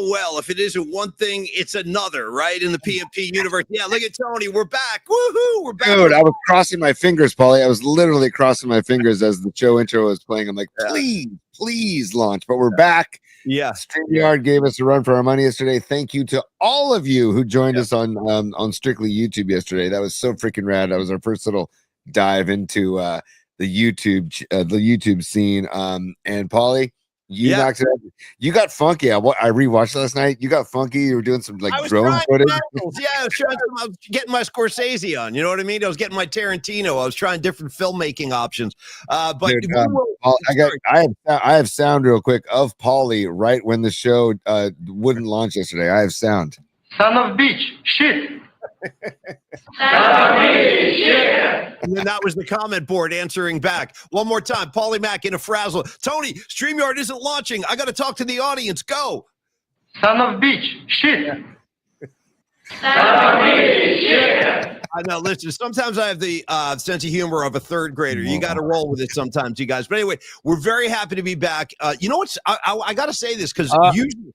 know well, if it isn't one thing, it's another, right? In the PMP universe. Yeah, look at Tony. We're back. Woohoo! We're back. Dude, I was crossing my fingers, Paulie. I was literally crossing my fingers as the show intro was playing. I'm like, please launch. But we're back. Yeah. StreamYard gave us a run for our money yesterday. Thank you to all of you who joined us on Strictly YouTube yesterday. That was so freaking rad. That was our first little dive into the YouTube scene. And Paulie, you knocked it out. You got funky. I rewatched last night. You got funky. You were doing some like drone footage. I was getting my Scorsese on. You know what I mean? I was getting my Tarantino. I was trying different filmmaking options. But dude, I have sound real quick of Paulie right when the show wouldn't launch yesterday. I have sound. Son of bitch, shit. And then that was the comment board answering back. One more time, Paulie Mack in a frazzle. Tony, StreamYard isn't launching. I got to talk to the audience. Go. Son of bitch, shit. I know, listen, sometimes I have the sense of humor of a third grader. You got to roll with it sometimes, you guys. But anyway, we're very happy to be back. You know what's, I got to say this because usually.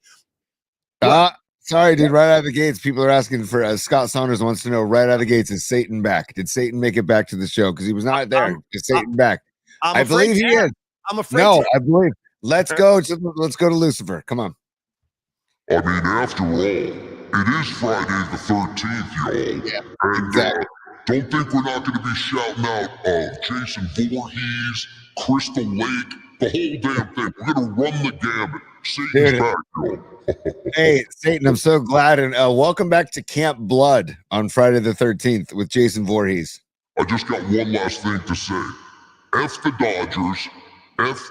Sorry, dude. Right out of the gates, people are asking for. Scott Saunders wants to know right out of the gates: is Satan back? Did Satan make it back to the show? Because he was not there. Is Satan back? I believe he is. I'm afraid. No, I believe. Let's go. Let's go to Lucifer. Come on. I mean, after all, it is Friday the 13th, y'all. Yeah, and exactly. Don't think we're not going to be shouting out Jason Voorhees, Crystal Lake, the whole damn thing. We're going to run the gamut. Satan's back, y'all. Hey, Satan, I'm so glad. And welcome back to Camp Blood on Friday the 13th with Jason Voorhees. I just got one last thing to say. F the Dodgers, F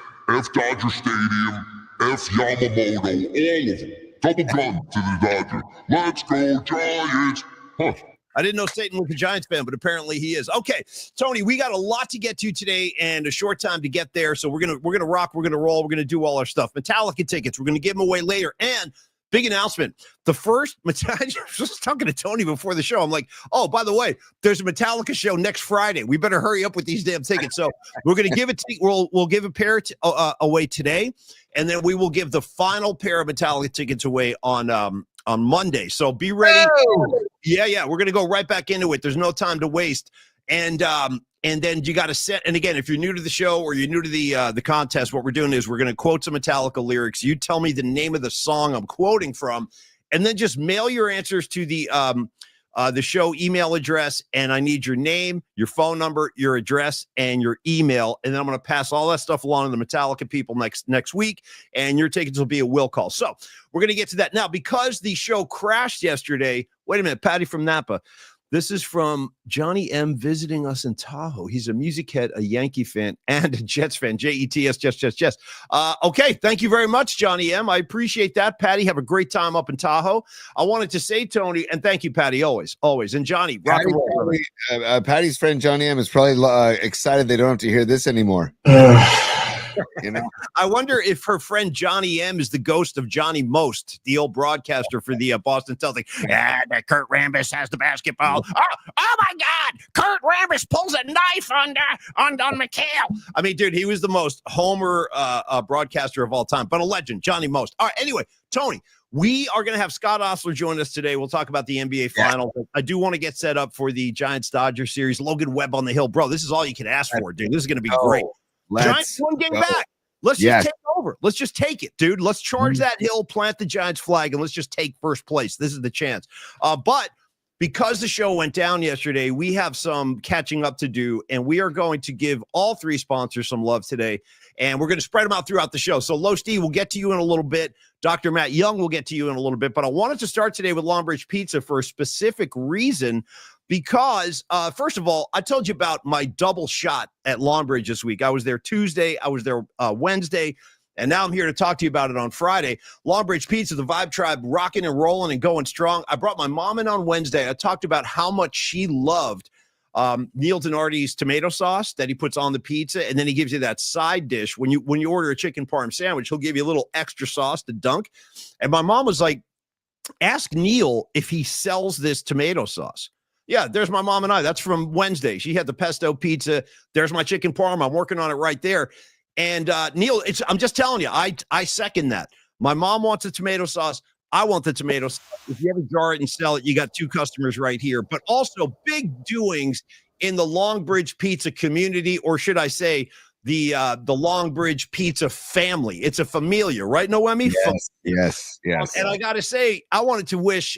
Dodger Stadium, F Yamamoto, all of them. Double gun to the Dodgers. Let's go, Giants. Huh. I didn't know Satan was a Giants fan, but apparently he is. Okay, Tony, we got a lot to get to today and a short time to get there. So we're gonna rock, we're gonna roll, we're gonna do all our stuff. Metallica tickets, we're gonna give them away later. And big announcement: the first Metallica. I was just talking to Tony before the show. I'm like, oh, by the way, there's a Metallica show next Friday. We better hurry up with these damn tickets. So we're gonna give it. We'll give a pair away today, and then we will give the final pair of Metallica tickets away on Monday. So be ready. Oh. Yeah. We're going to go right back into it. There's no time to waste. And then you got to set. And again, if you're new to the show or you're new to the contest, what we're doing is we're going to quote some Metallica lyrics. You tell me the name of the song I'm quoting from, and then just mail your answers to the show email address. And I need your name, your phone number, your address, and your email. And then I'm going to pass all that stuff along to the Metallica people next week. And your tickets will be a will call. So we're going to get to that now because the show crashed yesterday. Wait a minute, Patty from Napa. This is from Johnny M visiting us in Tahoe. He's a music head, a Yankee fan, and a Jets fan. Jets, Jets. Okay, thank you very much, Johnny M. I appreciate that. Patty, have a great time up in Tahoe. I wanted to say, Tony, and thank you, Patty, always. And Johnny, rock and roll. Patty's friend, Johnny M, is probably excited they don't have to hear this anymore. You know, I wonder if her friend Johnny M is the ghost of Johnny Most, the old broadcaster for the Boston Celtics. That Kurt Rambis has the basketball. Oh my God! Kurt Rambis pulls a knife on McHale. I mean, dude, he was the most homer broadcaster of all time, but a legend, Johnny Most. All right, anyway, Tony. We are going to have Scott Ostler join us today. We'll talk about the NBA Finals. Yeah. I do want to get set up for the Giants-Dodgers series. Logan Webb on the hill. Bro, this is all you can ask for, dude. This is going to be great. Giants one game back. Let's just take over. Let's just take it, dude. Let's charge that hill, plant the Giants flag, and let's just take first place. This is the chance. But because the show went down yesterday, we have some catching up to do, and we are going to give all three sponsors some love today, and we're going to spread them out throughout the show. So, Low Steve, we'll get to you in a little bit. Dr. Matt Young will get to you in a little bit, but I wanted to start today with Long Bridge Pizza for a specific reason. Because, first of all, I told you about my double shot at Longbridge this week. I was there Tuesday, I was there Wednesday, and now I'm here to talk to you about it on Friday. Longbridge Pizza, the Vibe Tribe, rocking and rolling and going strong. I brought my mom in on Wednesday. I talked about how much she loved Neil Donardi's tomato sauce that he puts on the pizza, and then he gives you that side dish. When you order a chicken parm sandwich, he'll give you a little extra sauce to dunk. And my mom was like, ask Neil if he sells this tomato sauce. Yeah, there's my mom and I. That's from Wednesday. She had the pesto pizza. There's my chicken parm. I'm working on it right there. And Neil, I'm just telling you, I second that. My mom wants a tomato sauce. I want the tomato sauce. If you ever jar it and sell it, you got 2 customers right here. But also big doings in the Longbridge Pizza community, or should I say the Longbridge Pizza family. It's a familia, right, Noemi? Yes. And I got to say, I wanted to wish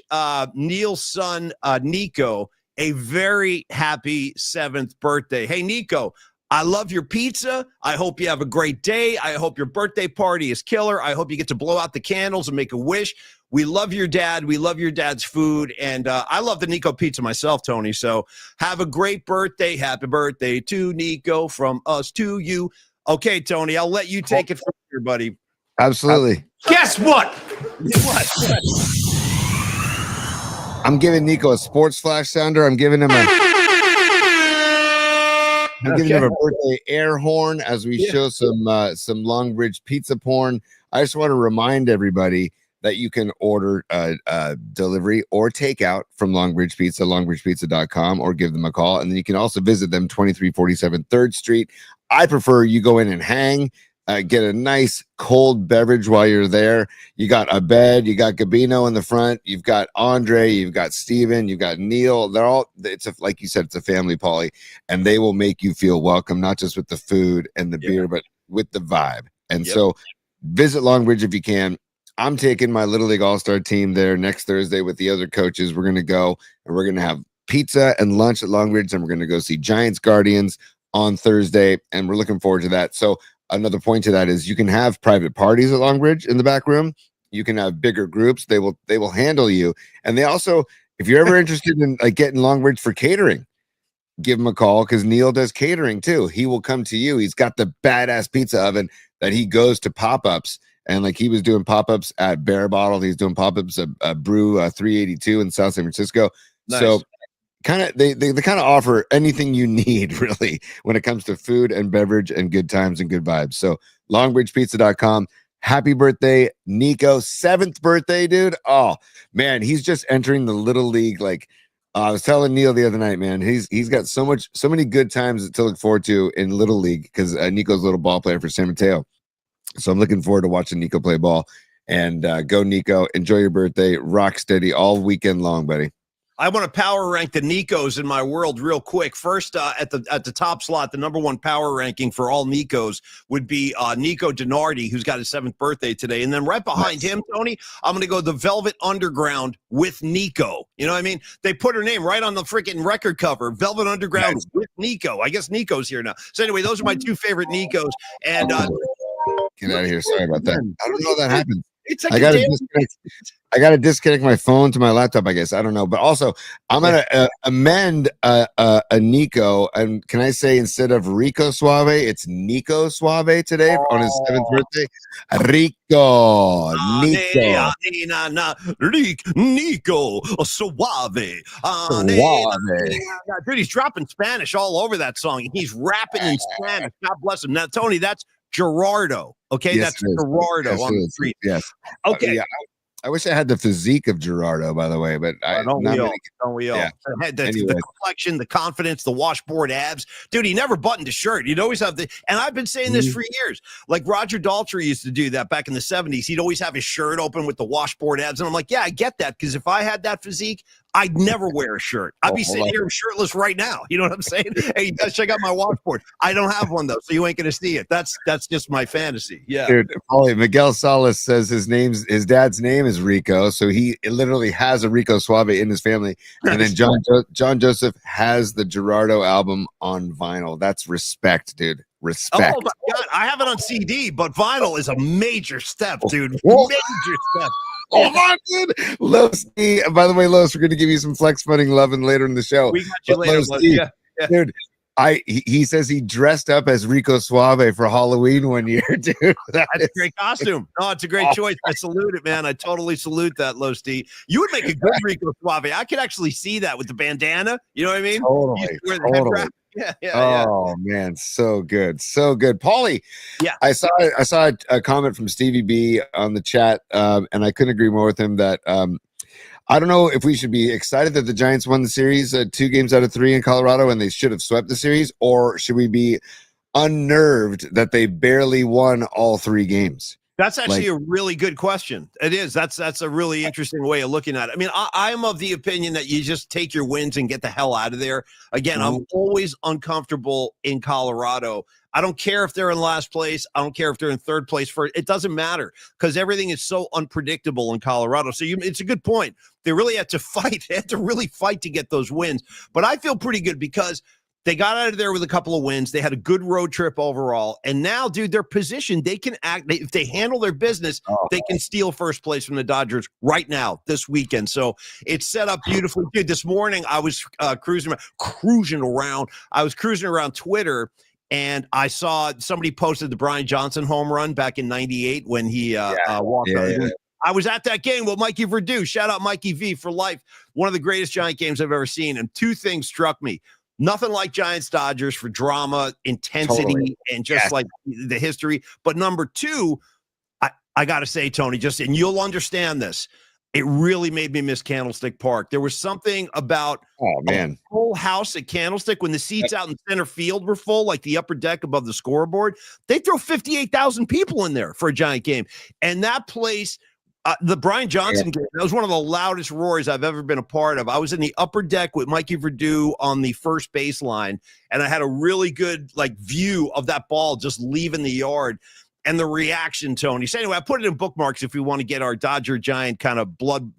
Neil's son, Nico, a very happy 7th birthday. Hey, Nico, I love your pizza. I hope you have a great day. I hope your birthday party is killer. I hope you get to blow out the candles and make a wish. We love your dad. We love your dad's food. And I love the Nico pizza myself, Tony. So have a great birthday. Happy birthday to Nico from us to you. Okay, Tony, I'll let you take it from here, buddy. Absolutely. Guess what? What? I'm giving Nico a sports flash sounder. I'm giving him a birthday air horn as we show some Longbridge pizza porn. I just want to remind everybody that you can order delivery or takeout from Longbridge Pizza, longbridgepizza.com, or give them a call. And then you can also visit them 2347 3rd Street. I prefer you go in and hang, get a nice cold beverage while you're there. You got a bed, you got Gabino in the front, you've got Andre, you've got Steven, you've got Neil. They're all, like you said, it's a family, Paulie, and they will make you feel welcome, not just with the food and the beer, but with the vibe. And so visit Longbridge if you can. I'm taking my Little League All-Star team there next Thursday with the other coaches. We're going to go and we're going to have pizza and lunch at Longbridge, and we're going to go see Giants Guardians on Thursday, and we're looking forward to that. So another point to that is you can have private parties at Longbridge in the back room. You can have bigger groups. They will handle you. And they also, if you're ever interested in like getting Longbridge for catering, give him a call because Neil does catering too. He will come to you. He's got the badass pizza oven that he goes to pop-ups. And like he was doing pop-ups at Bear Bottle. He's doing pop-ups at Brew 382 in South San Francisco. Nice. So kind of they kind of offer anything you need really when it comes to food and beverage and good times and good vibes. So longbridgepizza.com. Happy birthday, Nico. 7th birthday, dude. Oh man, he's just entering the Little League. Like I was telling Neil the other night, man, he's got so many good times to look forward to in Little League because Nico's a little ball player for San Mateo. So I'm looking forward to watching Nico play ball. And go, Nico. Enjoy your birthday. Rock steady all weekend long, buddy. I want to power rank the Nikos in my world real quick. First, at the top slot, the number 1 power ranking for all Nikos would be Nico Denardi, who's got his 7th birthday today. And then right behind him, Tony, I'm going to go the Velvet Underground with Nico. You know what I mean? They put her name right on the freaking record cover, Velvet Underground with Nico. I guess Nico's here now. So anyway, those are my 2 favorite Nikos. And get out of here. Sorry about that. I don't know how that happened. It's like I gotta disconnect my phone to my laptop, I guess. I don't know. But also, I'm gonna amend a Nico. And can I say instead of Rico Suave, it's Nico Suave today on his 7th birthday? Rico Suave. Dude, he's dropping Spanish all over that song. He's rapping in Spanish. God bless him. Now, Tony, that's Gerardo. Okay, yes, that's Gerardo on the street. Yes. Okay. I wish I had the physique of Gerardo, by the way, but don't we all? Yeah. The complexion, the confidence, the washboard abs. Dude, he never buttoned his shirt. He'd always have and I've been saying this for years. Like Roger Daltrey used to do that back in the 70s. He'd always have his shirt open with the washboard abs. And I'm like, yeah, I get that. Because if I had that physique, I'd never wear a shirt. I'd be sitting here shirtless right now. You know what I'm saying? Hey, you guys check out my washboard. I don't have one though, so you ain't gonna see it. That's just my fantasy. Yeah. Dude, Paulie, Miguel Salas says his dad's name is Rico, so he literally has a Rico Suave in his family. And then John Joseph has the Gerardo album on vinyl. That's respect, dude. Respect. Oh my God, I have it on CD, but vinyl is a major step, dude. Major step. Oh my dude. Los D. By the way, Los, we're going to give you some flex funding loving later in the show. We got you later, Los. Yeah. Dude. He says he dressed up as Rico Suave for Halloween one year, dude. That's a great costume. No, it's a great choice. I salute it, man. I totally salute that, Los D. You would make a good Rico Suave. I could actually see that with the bandana. You know what I mean? Totally. Yeah. Man, so good. Paulie, yeah. I saw a comment from Stevie B on the chat, and I couldn't agree more with him that I don't know if we should be excited that the Giants won the series 2 games out of 3 in Colorado and they should have swept the series, or should we be unnerved that they barely won all 3 games? That's actually a really good question. It is. That's a really interesting way of looking at it. I mean, I'm of the opinion that you just take your wins and get the hell out of there. Again, I'm always uncomfortable in Colorado. I don't care if they're in last place. I don't care if they're in third place. It doesn't matter because everything is so unpredictable in Colorado. So it's a good point. They really had to fight. They had to really fight to get those wins. But I feel pretty good because they got out of there with a couple of wins. They had a good road trip overall. And now, dude, they're positioned. They can act. If they handle their business, they can steal first place from the Dodgers right now, this weekend. So it's set up beautifully. Dude, this morning I was cruising around. I was cruising around Twitter, and I saw somebody posted the Brian Johnson home run back in '98 when he walked out. Yeah. I was at that game with Mikey Verdue. Shout out Mikey V for life. One of the greatest Giant games I've ever seen. And two things struck me. Nothing like Giants Dodgers for drama, intensity, and just like the history. But number two, I got to say, Tony, and you'll understand this. It really made me miss Candlestick Park. There was something about a full house at Candlestick when the seats out in center field were full, like the upper deck above the scoreboard. They throw 58,000 people in there for a Giant game. And that place, the Brian Johnson game, that was one of the loudest roars I've ever been a part of. I was in the upper deck with Mikey Verdue on the first baseline, and I had a really good view of that ball just leaving the yard and the reaction, Tony. So anyway, I put it in bookmarks if we want to get our Dodger Giant kind of blood,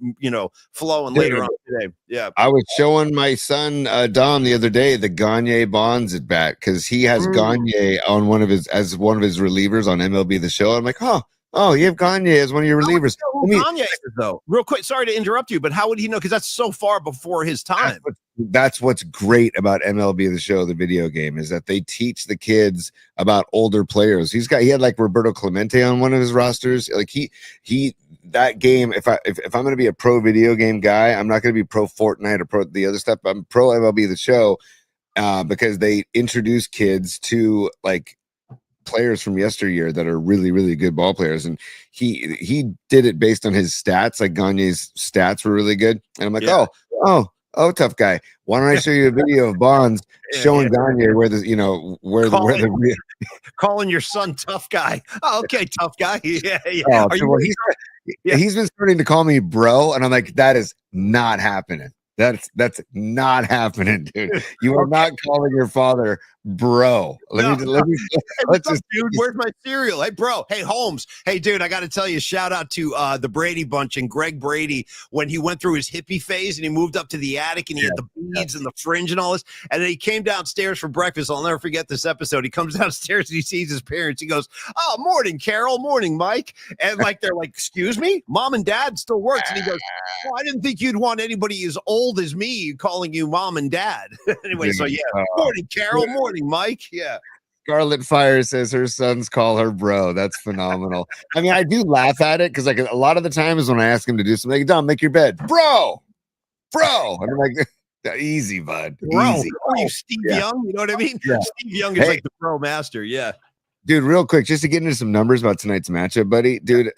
flowing later on today. Yeah. I was showing my son Dom the other day the Gagne Bonds at bat because he has Gagne on one of his relievers on MLB The Show. I'm like, Oh, you have Gagne as one of your relievers. Gagne is, though. Real quick, sorry to interrupt you, but how would he know? Because that's so far before his time. That's what's great about MLB The Show, the video game, is that they teach the kids about older players. He had like Roberto Clemente on one of his rosters. Like that game. If I'm going to be a pro video game guy, I'm not going to be pro Fortnite or pro the other stuff. I'm pro MLB The Show because they introduce kids to players from yesteryear that are really, really good ball players. And he did it based on his stats. Like Gagne's stats were really good. And I'm like, oh, tough guy. Why don't I show you a video of Bonds showing Gagne where calling your son tough guy. Oh, okay, tough guy. Yeah. He's been starting to call me bro, and I'm like, that is not happening. That's not happening, dude. You are not calling your father bro. Let me dude, where's my cereal? Hey, bro. Hey, Holmes. Hey, dude, I got to tell you, shout out to the Brady Bunch and Greg Brady when he went through his hippie phase and he moved up to the attic and he had the beads and the fringe and all this. And then he came downstairs for breakfast. I'll never forget this episode. He comes downstairs and he sees his parents. He goes, "Oh, morning, Carol. Morning, Mike." And they're like, "Excuse me? Mom and Dad still works." And he goes, "Well, I didn't think you'd want anybody as old as me calling you mom and dad." Anyway, so morning, Carol. Morning, Mike. Yeah. Scarlet Fire says her sons call her bro. That's phenomenal. I mean, I do laugh at it because a lot of the times when I ask him to do something, Dom, make your bed, bro. And I'm like, easy, bud. Bro, easy. You Steve Young, you know what I mean? Yeah. Steve Young is like the pro master. Yeah. Dude, real quick, just to get into some numbers about tonight's matchup, buddy. Dude,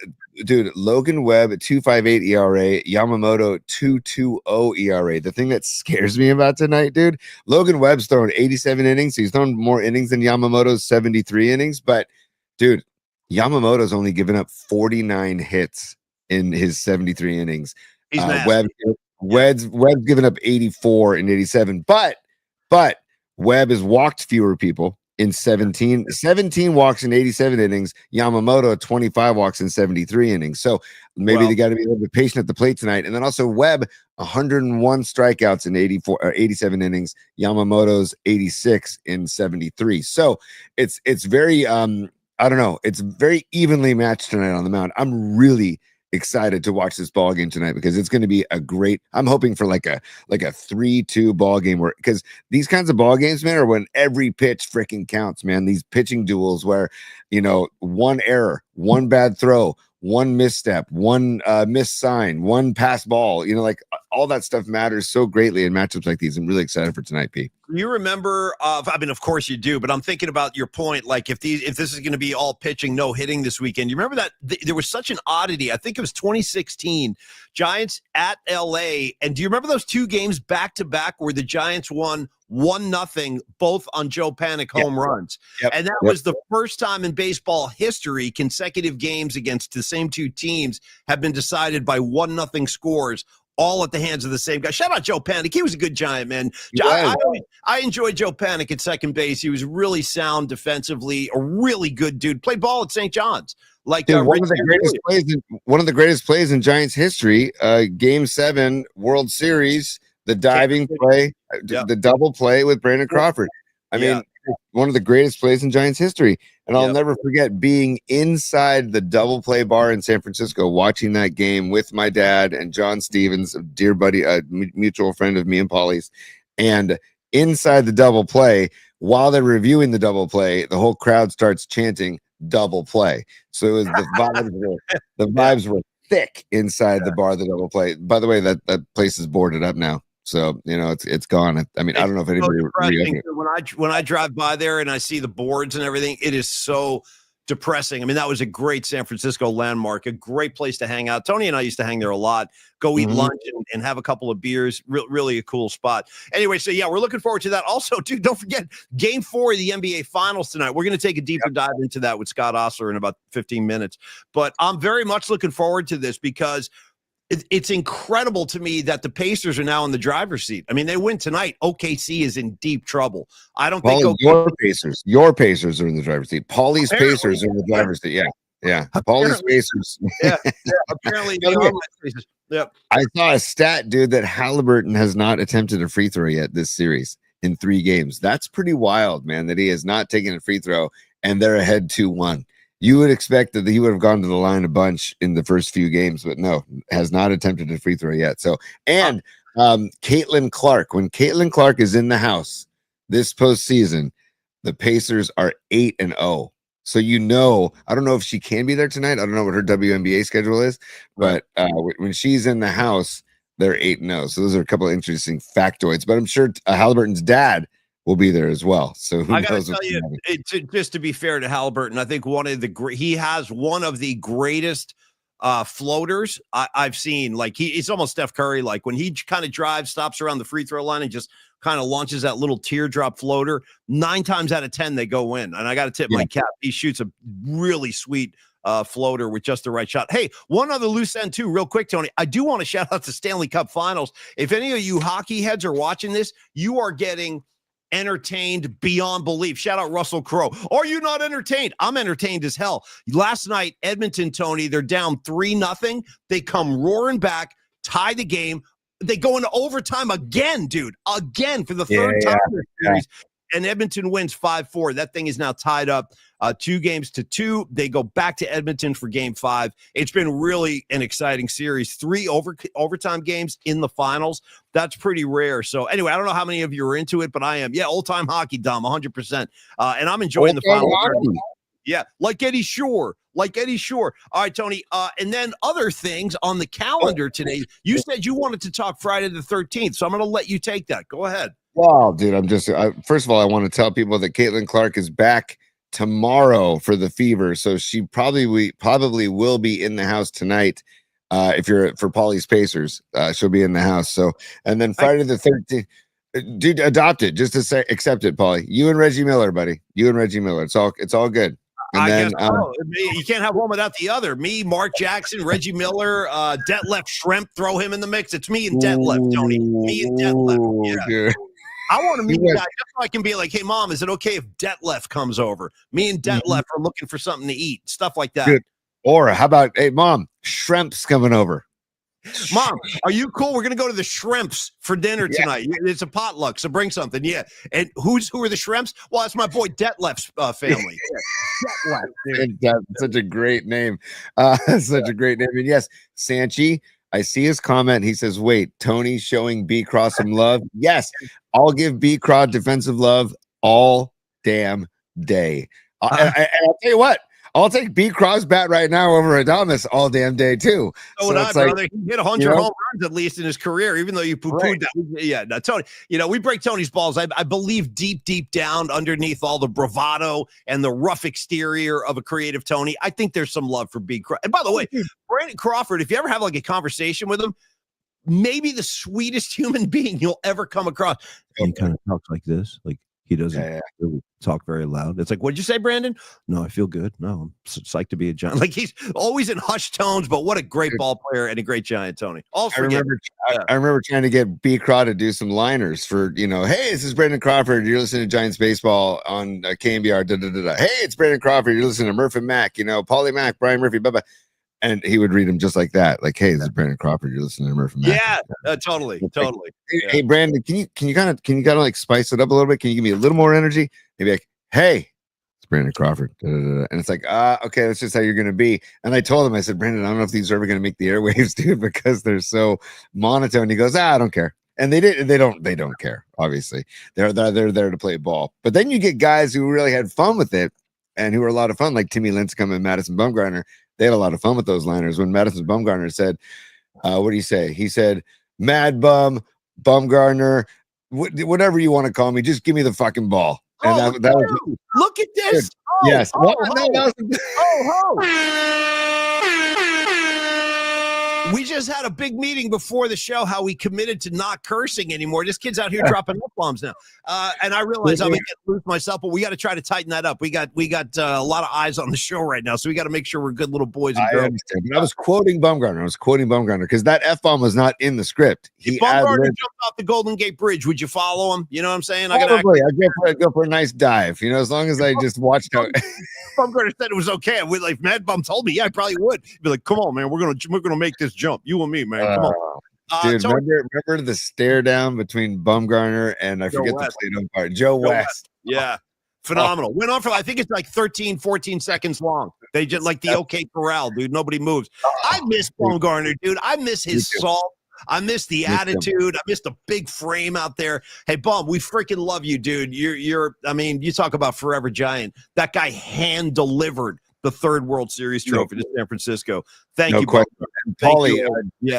Logan Webb 2.58 ERA, Yamamoto 2.20 ERA. The thing that scares me about tonight, dude, Logan Webb's thrown 87 innings. So he's thrown more innings than Yamamoto's 73 innings. But, dude, Yamamoto's only given up 49 hits in his 73 innings. He's Webb's given up 84 and 87. But Webb has walked fewer people. In 17 walks in 87 innings, Yamamoto 25 walks in 73 innings. So maybe they got to be a little bit patient at the plate tonight. And then also Webb 101 strikeouts in 87 innings, Yamamoto's 86 in 73. So it's very it's very evenly matched tonight on the mound. I'm really excited to watch this ball game tonight because it's going to be I'm hoping for like a 3-2 ball game where, because these kinds of ball games, man, are when every pitch freaking counts, man. These pitching duels where, one error, one bad throw, one misstep, one missed sign, one pass ball, all that stuff matters so greatly in matchups like these. I'm really excited for tonight, Pete. You remember, of course you do, but I'm thinking about your point. Like if this is going to be all pitching, no hitting this weekend, you remember that there was such an oddity. I think it was 2016 Giants at LA. And do you remember those two games back to back where the Giants won 1-0, both on Joe Panik home runs. Yep. And that was the first time in baseball history consecutive games against the same two teams have been decided by 1-0 scores, all at the hands of the same guy. Shout out Joe Panik. He was a good Giant, man. I enjoyed Joe Panik at second base. He was really sound defensively, a really good dude. Played ball at St. John's. Like Dude, one of the greatest plays in Giants history, Game 7 World Series, the diving play, the double play with Brandon Crawford. I mean, one of the greatest plays in Giants history. And I'll never forget being inside the double play bar in San Francisco, watching that game with my dad and John Stevens, a dear buddy, a mutual friend of me and Paulie's. And inside the double play, while they're reviewing the double play, the whole crowd starts chanting double play. So it was the vibes were thick inside the bar, the double play. By the way, that place is boarded up now. So, it's gone. I mean, I don't know if anybody when I drive by there and I see the boards and everything, it is so depressing. I mean, that was a great San Francisco landmark, a great place to hang out. Tony and I used to hang there a lot, go eat lunch and have a couple of beers. Really a cool spot. Anyway, so we're looking forward to that. Also, dude, don't forget Game 4 of the NBA Finals tonight. We're going to take a deeper dive into that with Scott Ostler in about 15 minutes. But I'm very much looking forward to this because it's incredible to me that the Pacers are now in the driver's seat. I mean, they win tonight. OKC is in deep trouble. I don't think your Pacers are in the driver's seat. Paulie's Pacers are in the driver's seat. Yeah. Paulie's Pacers. Apparently. I saw a stat, dude, that Halliburton has not attempted a free throw yet this series in 3 games. That's pretty wild, man, that he has not taken a free throw and they're ahead 2-1. You would expect that he would have gone to the line a bunch in the first few games, but no, has not attempted a free throw yet. So, and Caitlin Clark, when Caitlin Clark is in the house this postseason, the Pacers are 8-0. So, I don't know if she can be there tonight. I don't know what her WNBA schedule is, but when she's in the house, they're 8-0. So those are a couple of interesting factoids, but I'm sure Halliburton's dad will be there as well. So who I got knows to tell you, just to be fair to Halliburton, I think he has one of the greatest floaters I've seen. Like it's almost Steph Curry. Like when he kind of drives, stops around the free throw line and just kind of launches that little teardrop floater. 9 times out of 10 they go in. And I got to tip my cap. He shoots a really sweet floater with just the right shot. Hey, one other loose end too, real quick, Tony. I do want to shout out the Stanley Cup Finals. If any of you hockey heads are watching this, you are getting entertained beyond belief. Shout out Russell Crowe. Are you not entertained? I'm entertained as hell. Last night, Edmonton, Tony, they're down 3-0. They come roaring back, tie the game. They go into overtime again, dude. Again for the third time in the series. And Edmonton wins 5-4. That thing is now tied up 2-2. They go back to Edmonton for Game 5. It's been really an exciting series. 3 overtime games in the finals. That's pretty rare. So anyway, I don't know how many of you are into it, but I am. Yeah, old-time hockey, Dom, 100%. And I'm enjoying the finals. Yeah, like Eddie Shore. All right, Tony. And then other things on the calendar today. You said you wanted to talk Friday the 13th, so I'm going to let you take that. Go ahead. Wow, dude, first of all, I want to tell people that Caitlin Clark is back tomorrow for the Fever, so she probably will be in the house tonight. If you're for Paulie's Pacers, she'll be in the house. So, and then Friday the 13th, dude, adopt it. Just to say, accept it, Paulie. You and Reggie Miller, buddy. It's all good. And then, you can't have one without the other. Me, Mark Jackson, Reggie Miller, Detlef Schrempf, throw him in the mix. It's me and Detlef, Tony. Me and Detlef. Yeah. Dude. I want to meet the guy just so I can be like, hey, Mom, is it okay if Detlef comes over? Me and Detlef are looking for something to eat, stuff like that. Dude. Or how about, hey, Mom, Schrempf's coming over. Mom, are you cool? We're going to go to the Shrimps for dinner tonight. It's a potluck, so bring something. Yeah. And who are the Shrimps? Well, that's my boy Detlef's family. Detlef, dude. That's such a great name. Such a great name. And yes, Sanchi, I see his comment. He says, wait, Tony showing B-Craw some love. Yes, I'll give B-Craw defensive love all damn day. And I'll tell you what, I'll take B-Craw's bat right now over Adames all damn day too. So would I, brother. He hit 100 home runs at least in his career, even though you poo-pooed that. Yeah, no, Tony, we break Tony's balls. I believe deep down underneath all the bravado and the rough exterior of a creative Tony, I think there's some love for B-Craw. And by the way, Brandon Crawford, if you ever have like a conversation with him, maybe the sweetest human being you'll ever come across. And he kind of talks like this, like he doesn't really talk very loud. It's like, what'd you say, Brandon? No, I feel good. No, I'm psyched to be a Giant. Like he's always in hushed tones, but what a great ball player and a great Giant, Tony. I remember trying to get B. Craw to do some liners for, hey, this is Brandon Crawford. You're listening to Giants baseball on KMBR. Hey, it's Brandon Crawford. You're listening to Murph and Mac, Paulie Mac, Brian Murphy, blah. And he would read them just like that. Like, hey, this is Brandon Crawford. You're listening to Murphy Mac. Yeah, totally. Hey, Brandon, can you kind of like spice it up a little bit? Can you give me a little more energy? Maybe like, hey, it's Brandon Crawford. And it's like, okay, that's just how you're going to be. And I told him, I said, Brandon, I don't know if these are ever going to make the airwaves, dude, because they're so monotone. He goes, I don't care. And they don't care. Obviously, they're there to play ball. But then you get guys who really had fun with it and who were a lot of fun, like Timmy Lincecum and Madison Bumgarner. They had a lot of fun with those liners. When Madison Bumgarner said, what do you say? He said, Mad Bum, Bumgarner, whatever you want to call me, just give me the fucking ball. And that was, look at this. Oh, yes. We just had a big meeting before the show how we committed to not cursing anymore. This kid's out here dropping F-bombs now. And I realize I'm going to get loose myself, but we got to try to tighten that up. We got a lot of eyes on the show right now, so we got to make sure we're good little boys and girls. I was quoting Bumgarner. Because that F-bomb was not in the script. If Bumgarner jumped off the Golden Gate Bridge, would you follow him? You know what I'm saying? Probably. I'd go for a nice dive, as long as I just watched out. Bumgarner said it was okay. Like Mad Bum told me, yeah, I probably would. Be like, come on, man, we're gonna make this jump. You and me, man. Come on. Dude, remember the stare down between Bumgarner and I forget the plate umpire, Joe West. Yeah. Phenomenal. Went on for, I think it's like 13, 14 seconds long. They just like the OK Corral, dude. Nobody moves. I miss Bumgarner, dude. I miss his salt. I miss the attitude. I miss the big frame out there. Hey, Bum, we freaking love you, dude. You talk about forever Giant. That guy hand delivered the third World Series trophy to San Francisco. Thank you, Bum. Paulie,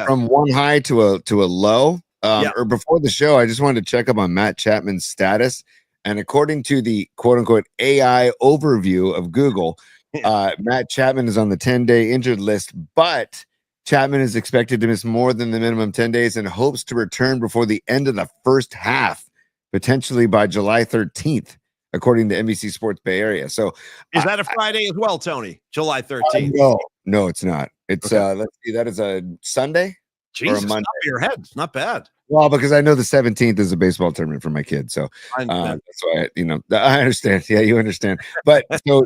from one high to a low, or before the show, I just wanted to check up on Matt Chapman's status. And according to the quote unquote AI overview of Google, Matt Chapman is on the 10-day injured list, but Chapman is expected to miss more than the minimum 10 days and hopes to return before the end of the first half, potentially by July 13th, according to NBC Sports Bay Area. So is that a Friday as well, Tony? July 13th? No, it's not. It's let's see, that is a Sunday. Jesus, or a Monday. Top of your head. It's not bad. Well, because I know the 17th is a baseball tournament for my kids, so that's why I understand. Yeah, you understand. But so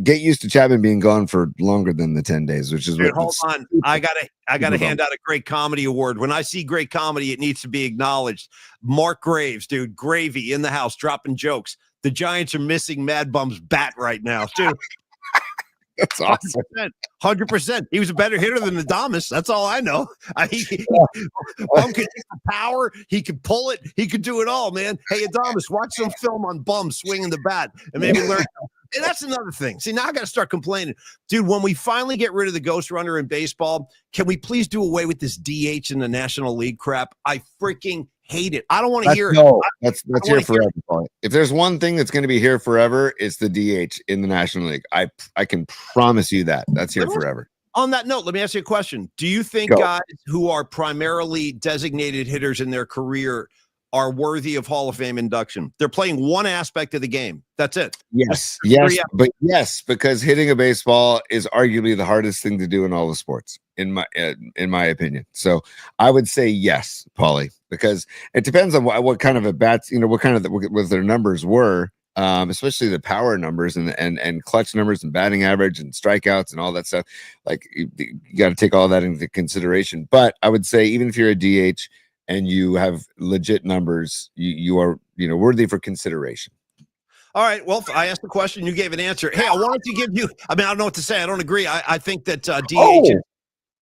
get used to Chapman being gone for longer than the 10 days, which is hold on. I gotta hand out a great comedy award. When I see great comedy, it needs to be acknowledged. Mark Graves, dude, gravy in the house, dropping jokes. The Giants are missing Mad Bum's bat right now, dude. That's awesome. 100%. He was a better hitter than Adames. That's all I know. Bum could hit the power. He could pull it. He could do it all, man. Hey, Adames, watch some film on Bum swinging the bat and maybe learn. And that's another thing. See, now I got to start complaining. Dude, when we finally get rid of the ghost runner in baseball, can we please do away with this DH in the National League crap? I freaking hate it. I don't want to hear it. That's here forever. If there's one thing that's going to be here forever, it's the DH in the National League. I can promise you that. That's here forever. On that note, let me ask you a question. Do you think guys who are primarily designated hitters in their career are worthy of Hall of Fame induction? They're playing one aspect of the game. That's it. Yes, because hitting a baseball is arguably the hardest thing to do in all the sports, in my opinion. So I would say yes, Paulie, because it depends on what kind of a bats, what their numbers were, especially the power numbers and clutch numbers and batting average and strikeouts and all that stuff. Like you got to take all that into consideration. But I would say even if you're a DH and you have legit numbers, you are worthy for consideration. All right. Well, I asked the question, you gave an answer. Hey, I wanted to give you. I mean, I don't know what to say. I don't agree. I think that DH.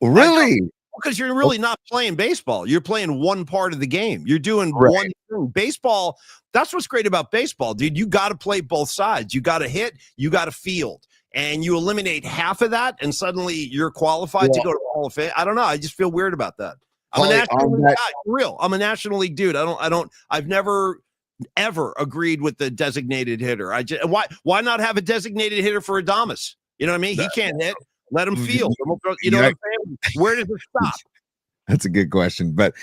Really? Because you're really not playing baseball. You're playing one part of the game. You're doing one thing. Baseball. That's what's great about baseball, dude. You got to play both sides. You got to hit. You got to field. And you eliminate half of that, and suddenly you're qualified to go to the Hall of Fame. I don't know. I just feel weird about that. I'm a National League guy. For real. I'm a National League dude. I've never ever agreed with the designated hitter. Why not have a designated hitter for Adames? You know what I mean? He can't hit. Let him field. You know what I'm saying? Where does it stop? That's a good question. But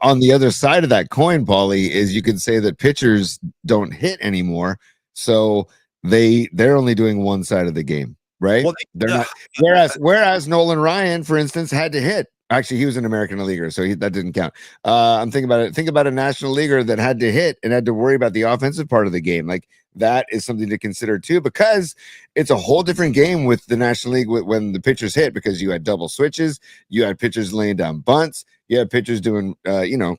on the other side of that coin, Paulie, is you could say that pitchers don't hit anymore. So they're only doing one side of the game, right? Well, They're not. Whereas Nolan Ryan, for instance, had to hit. Actually, he was an American leaguer, so that didn't count. I'm thinking about it. Think about a national leaguer that had to hit and had to worry about the offensive part of the game. Like that is something to consider too, because it's a whole different game with the National League when the pitchers hit, because you had double switches, you had pitchers laying down bunts, you had pitchers doing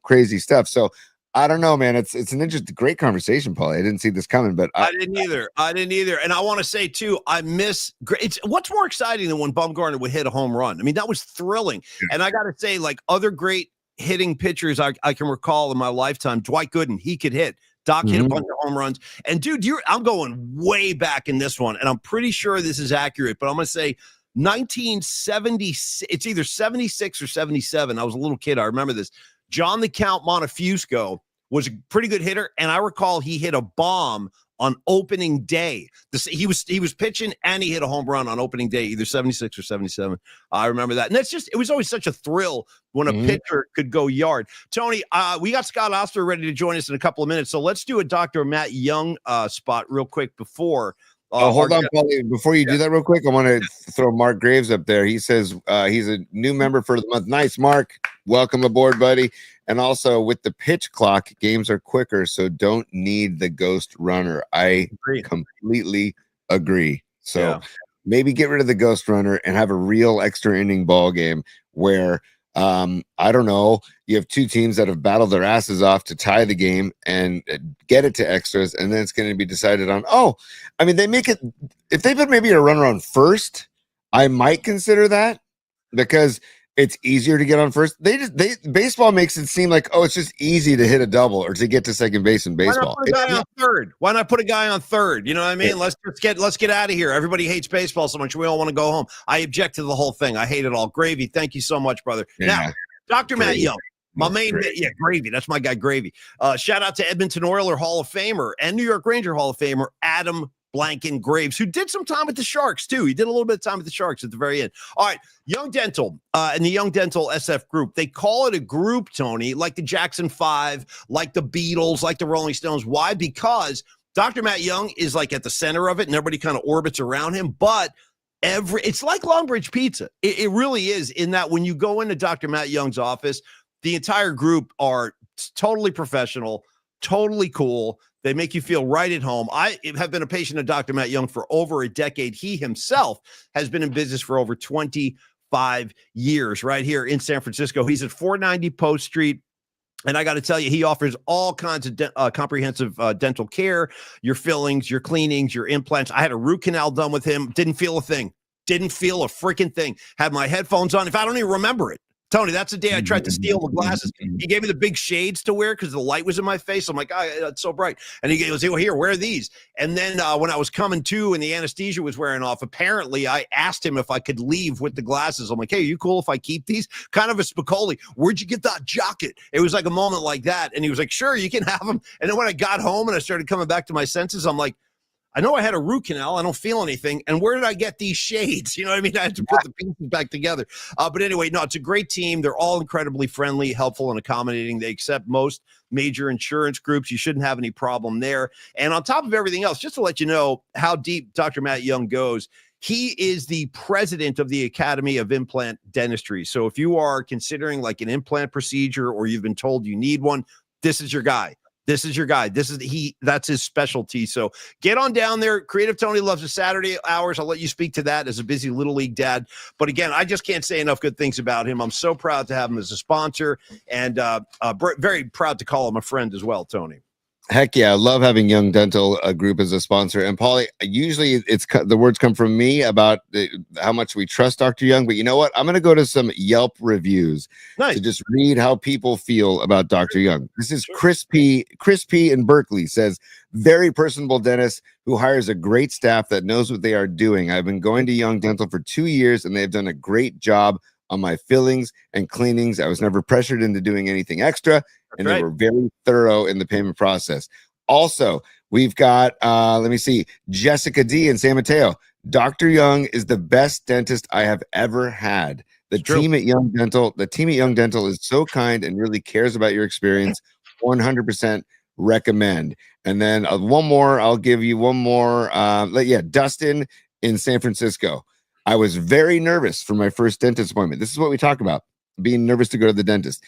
crazy stuff. So I don't know, man. It's an interesting, great conversation, Paul. I didn't see this coming, but I didn't either. And I want to say too, it's what's more exciting than when Bumgarner would hit a home run. I mean, that was thrilling. Yeah. And I got to say, like other great hitting pitchers I can recall in my lifetime, Dwight Gooden, he could hit. Doc hit a bunch of home runs. And dude, I'm going way back in this one, and I'm pretty sure this is accurate, but I'm going to say 1976. It's either 76 or 77. I was a little kid. I remember this. John the Count Montefusco was a pretty good hitter, and I recall he hit a bomb on opening day. He was pitching, and he hit a home run on opening day, either 76 or 77. I remember that. And it was always such a thrill when a pitcher could go yard. Tony, we got Scott Ostler ready to join us in a couple of minutes, so let's do a Dr. Matt Young spot real quick before. Hold on, Paulie. Before you do that real quick, I want to throw Mark Graves up there. He says he's a new member for the month. Nice, Mark. Welcome aboard, buddy. And also with the pitch clock, games are quicker, so don't need the ghost runner. I completely agree. So maybe get rid of the ghost runner and have a real extra inning ball game where I don't know, you have two teams that have battled their asses off to tie the game and get it to extras, and then it's going to be decided on. They make it, if they put maybe a runner on first, I might consider that, because it's easier to get on first. Baseball makes it seem like, it's just easy to hit a double or to get to second base in baseball. Why not put a guy on third? Why not put a guy on third? You know what I mean? Let's get out of here. Everybody hates baseball so much. We all want to go home. I object to the whole thing. I hate it all. Gravy, thank you so much, brother. Yeah. Now, Dr. Matt Young, my main, Gravy. That's my guy, Gravy. Shout out to Edmonton Oiler Hall of Famer and New York Ranger Hall of Famer, Adam Blanken Graves, who did some time with the Sharks too. He did a little bit of time with the Sharks at the very end. All right, Young Dental and the Young Dental SF group. They call it a group, Tony, like the Jackson 5, like the Beatles, like the Rolling Stones. Why? Because Dr. Matt Young is like at the center of it, and everybody kind of orbits around him. But it's like Longbridge Pizza. It really is, in that when you go into Dr. Matt Young's office, the entire group are totally professional, totally cool. They make you feel right at home. I have been a patient of Dr. Matt Young for over a decade. He himself has been in business for over 25 years right here in San Francisco. He's at 490 Post Street. And I got to tell you, he offers all kinds of comprehensive dental care, your fillings, your cleanings, your implants. I had a root canal done with him. Didn't feel a thing. Didn't feel a freaking thing. Had my headphones on. If I don't even remember it. Tony, that's the day I tried to steal the glasses. He gave me the big shades to wear because the light was in my face. I'm like, it's so bright. And he goes, well, here, wear these. And then when I was coming to and the anesthesia was wearing off, apparently I asked him if I could leave with the glasses. I'm like, hey, are you cool if I keep these? Kind of a Spicoli. Where'd you get that jacket? It was like a moment like that. And he was like, sure, you can have them. And then when I got home and I started coming back to my senses, I'm like, I know I had a root canal. I don't feel anything. And where did I get these shades? You know what I mean? I had to put the pieces back together. But anyway, no, it's a great team. They're all incredibly friendly, helpful, and accommodating. They accept most major insurance groups. You shouldn't have any problem there. And on top of everything else, just to let you know how deep Dr. Matt Young goes, he is the president of the Academy of Implant Dentistry. So if you are considering like an implant procedure or you've been told you need one, this is your guy. This is your guy. That's his specialty. So get on down there. Creative Tony loves the Saturday hours. I'll let you speak to that as a busy Little League dad. But again, I just can't say enough good things about him. I'm so proud to have him as a sponsor, and very proud to call him a friend as well, Tony. Heck yeah, I love having Young Dental Group as a sponsor. And Paulie, usually the words come from me about how much we trust Dr. Young, but you know what? I'm going to go to some Yelp reviews to just read how people feel about Dr. Young. This is Chris P in Berkeley says, very personable dentist who hires a great staff that knows what they are doing. I've been going to Young Dental for 2 years, and they've done a great job on my fillings and cleanings. I was never pressured into doing anything extra. And they were very thorough in the payment process. Also, we've got, let me see, Jessica D in San Mateo. Dr. Young is the best dentist I have ever had. The It's true. team at Young Dental is so kind and really cares about your experience. 100% recommend. And then one more, I'll give you one more. Dustin in San Francisco. I was very nervous for my first dentist appointment. This is what we talk about, being nervous to go to the dentist.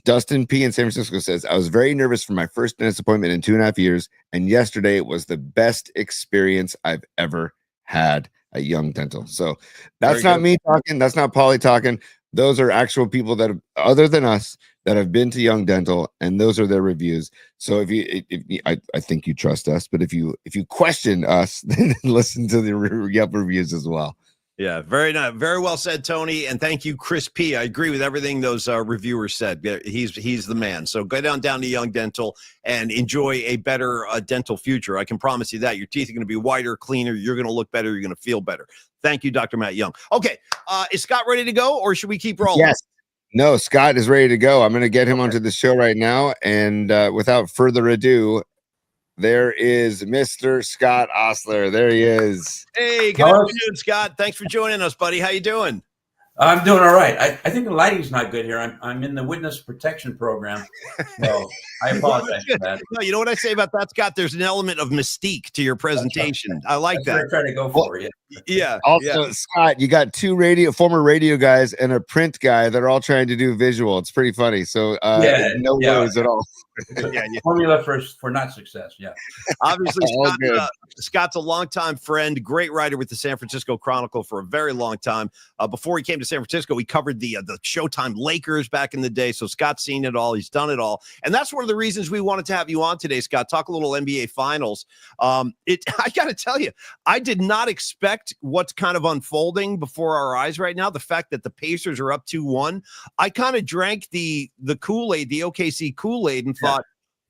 Dustin P in San Francisco says, I was very nervous for my first dentist appointment in 2.5 years. And yesterday was the best experience I've ever had at Young Dental. So that's not me talking. That's not Polly talking. Those are actual people that have, other than us, that have been to Young Dental, and those are their reviews. So I think you trust us, but if you question us, then listen to the Yelp reviews as well. Yeah, very nice, very well said, Tony, and thank you, Chris P. I agree with everything those reviewers said. He's the man. So go down to Young Dental and enjoy a better dental future. I can promise you that your teeth are going to be whiter, cleaner. You're going to look better. You're going to feel better. Thank you, Dr. Matt Young. Okay, is Scott ready to go, or should we keep rolling? Yes. No, Scott is ready to go. I'm going to get him onto the show right now, and without further ado, there is Mr. Scott Ostler. There he is. Hey, good afternoon, Scott. Thanks for joining us, buddy. How you doing? I'm doing all right. I think the lighting's not good here. I'm in the witness protection program, so I apologize for that. No, you know what I say about that, Scott? There's an element of mystique to your presentation. I like that. What I try to go for. Yeah. Also, Scott, you got two former radio guys and a print guy that are all trying to do visual. It's pretty funny. So no worries at all. Formula for not success. Yeah. Obviously, Scott's a longtime friend, great writer with the San Francisco Chronicle for a very long time. Before he came to San Francisco, he covered the Showtime Lakers back in the day. So Scott's seen it all. He's done it all. And that's one of the reasons we wanted to have you on today, Scott. Talk a little NBA Finals. I got to tell you, I did not expect what's kind of unfolding before our eyes right now. The fact that the Pacers are up 2-1. I kind of drank the Kool-Aid, the OKC Kool-Aid, and thought,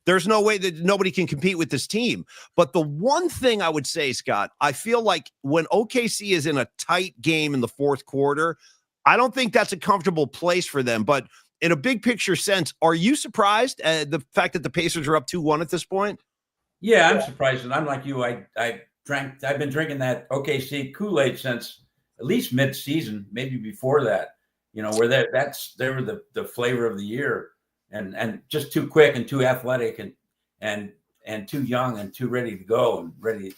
there's no way that nobody can compete with this team. But the one thing I would say, Scott, I feel like when OKC is in a tight game in the fourth quarter, I don't think that's a comfortable place for them. But in a big picture sense, are you surprised at the fact that the Pacers are up 2-1 at this point? Yeah, I'm surprised. And I'm like you. I've been drinking that OKC Kool-Aid since at least mid-season, maybe before that, where they were the flavor of the year. And just too quick and too athletic and too young and too ready to go and ready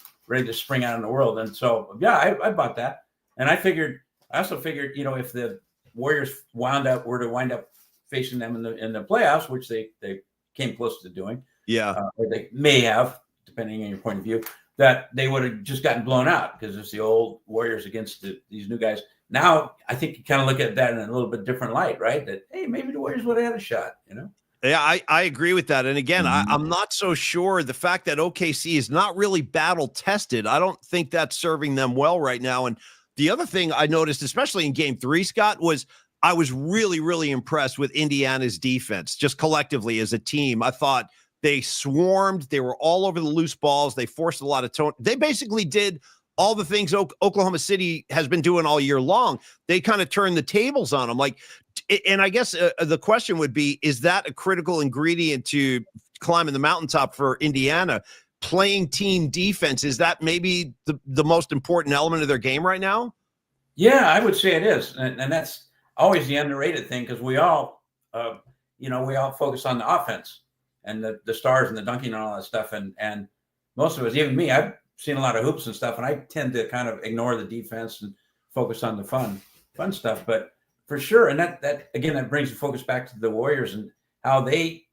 to spring out in the world. And so, I bought that. And I also figured, if the Warriors were to wind up facing them in the playoffs, which they came close to doing. Yeah. Or they may have, depending on your point of view, that they would have just gotten blown out because it's the old Warriors against these new guys. Now, I think you kind of look at that in a little bit different light, right? That, hey, maybe the Warriors would have had a shot, Yeah, I agree with that. And again, I'm not so sure the fact that OKC is not really battle tested. I don't think that's serving them well right now. And the other thing I noticed, especially in game 3, Scott, was I was really, really impressed with Indiana's defense, just collectively as a team. I thought they swarmed. They were all over the loose balls. They forced a lot of tone. They basically did all the things Oklahoma City has been doing all year long. They kind of turned the tables on them. And I guess the question would be, is that a critical ingredient to climbing the mountaintop for Indiana? Playing team defense, is that maybe the most important element of their game right now? Yeah, I would say it is. And that's always the underrated thing, because we all focus on the offense and the stars and the dunking and all that stuff. And most of us, even me, I've seen a lot of hoops and stuff, and I tend to kind of ignore the defense and focus on the fun stuff. But for sure, and that again, that brings the focus back to the Warriors and how the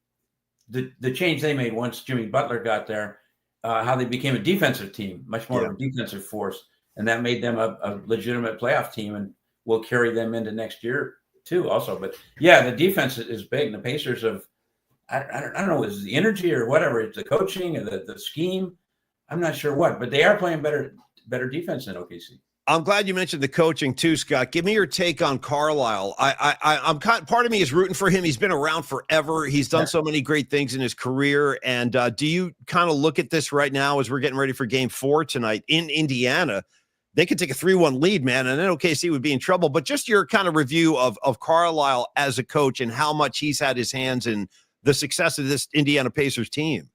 change they made once Jimmy Butler got there, how they became a defensive team, much more of a defensive force, and that made them a legitimate playoff team, and will carry them into next year too, also. But the defense is big, and the Pacers I don't know, is the energy or whatever, it's the coaching or the scheme. I'm not sure what, but they are playing better defense than OKC. I'm glad you mentioned the coaching too, Scott. Give me your take on Carlisle. I'm part of me is rooting for him. He's been around forever. He's done so many great things in his career. And do you kind of look at this right now as we're getting ready for Game 4 tonight in Indiana? They could take a 3-1 lead, man, and then OKC would be in trouble. But just your kind of review of Carlisle as a coach and how much he's had his hands in the success of this Indiana Pacers team.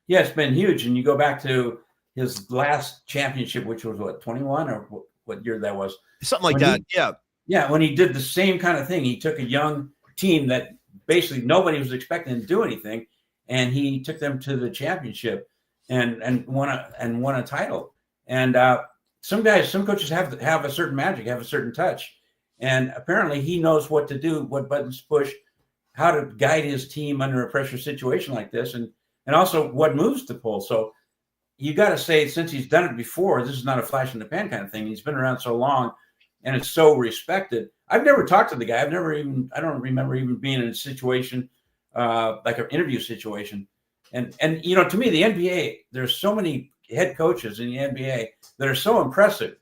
Yeah, it's been huge. And you go back to his last championship, which was what, 21 or what year that was? Something like that. Yeah, when he did the same kind of thing, he took a young team that basically nobody was expecting to do anything, and he took them to the championship and won a title. And some coaches have a certain magic, have a certain touch, and apparently he knows what to do, what buttons to push, how to guide his team under a pressure situation like this, and also what moves to pull. So you got to say, since he's done it before, this is not a flash in the pan kind of thing. He's been around so long, and it's so respected. I've never talked to the guy. I don't remember even being in a situation like an interview situation. And to me, the NBA, there's so many head coaches in the NBA that are so impressive.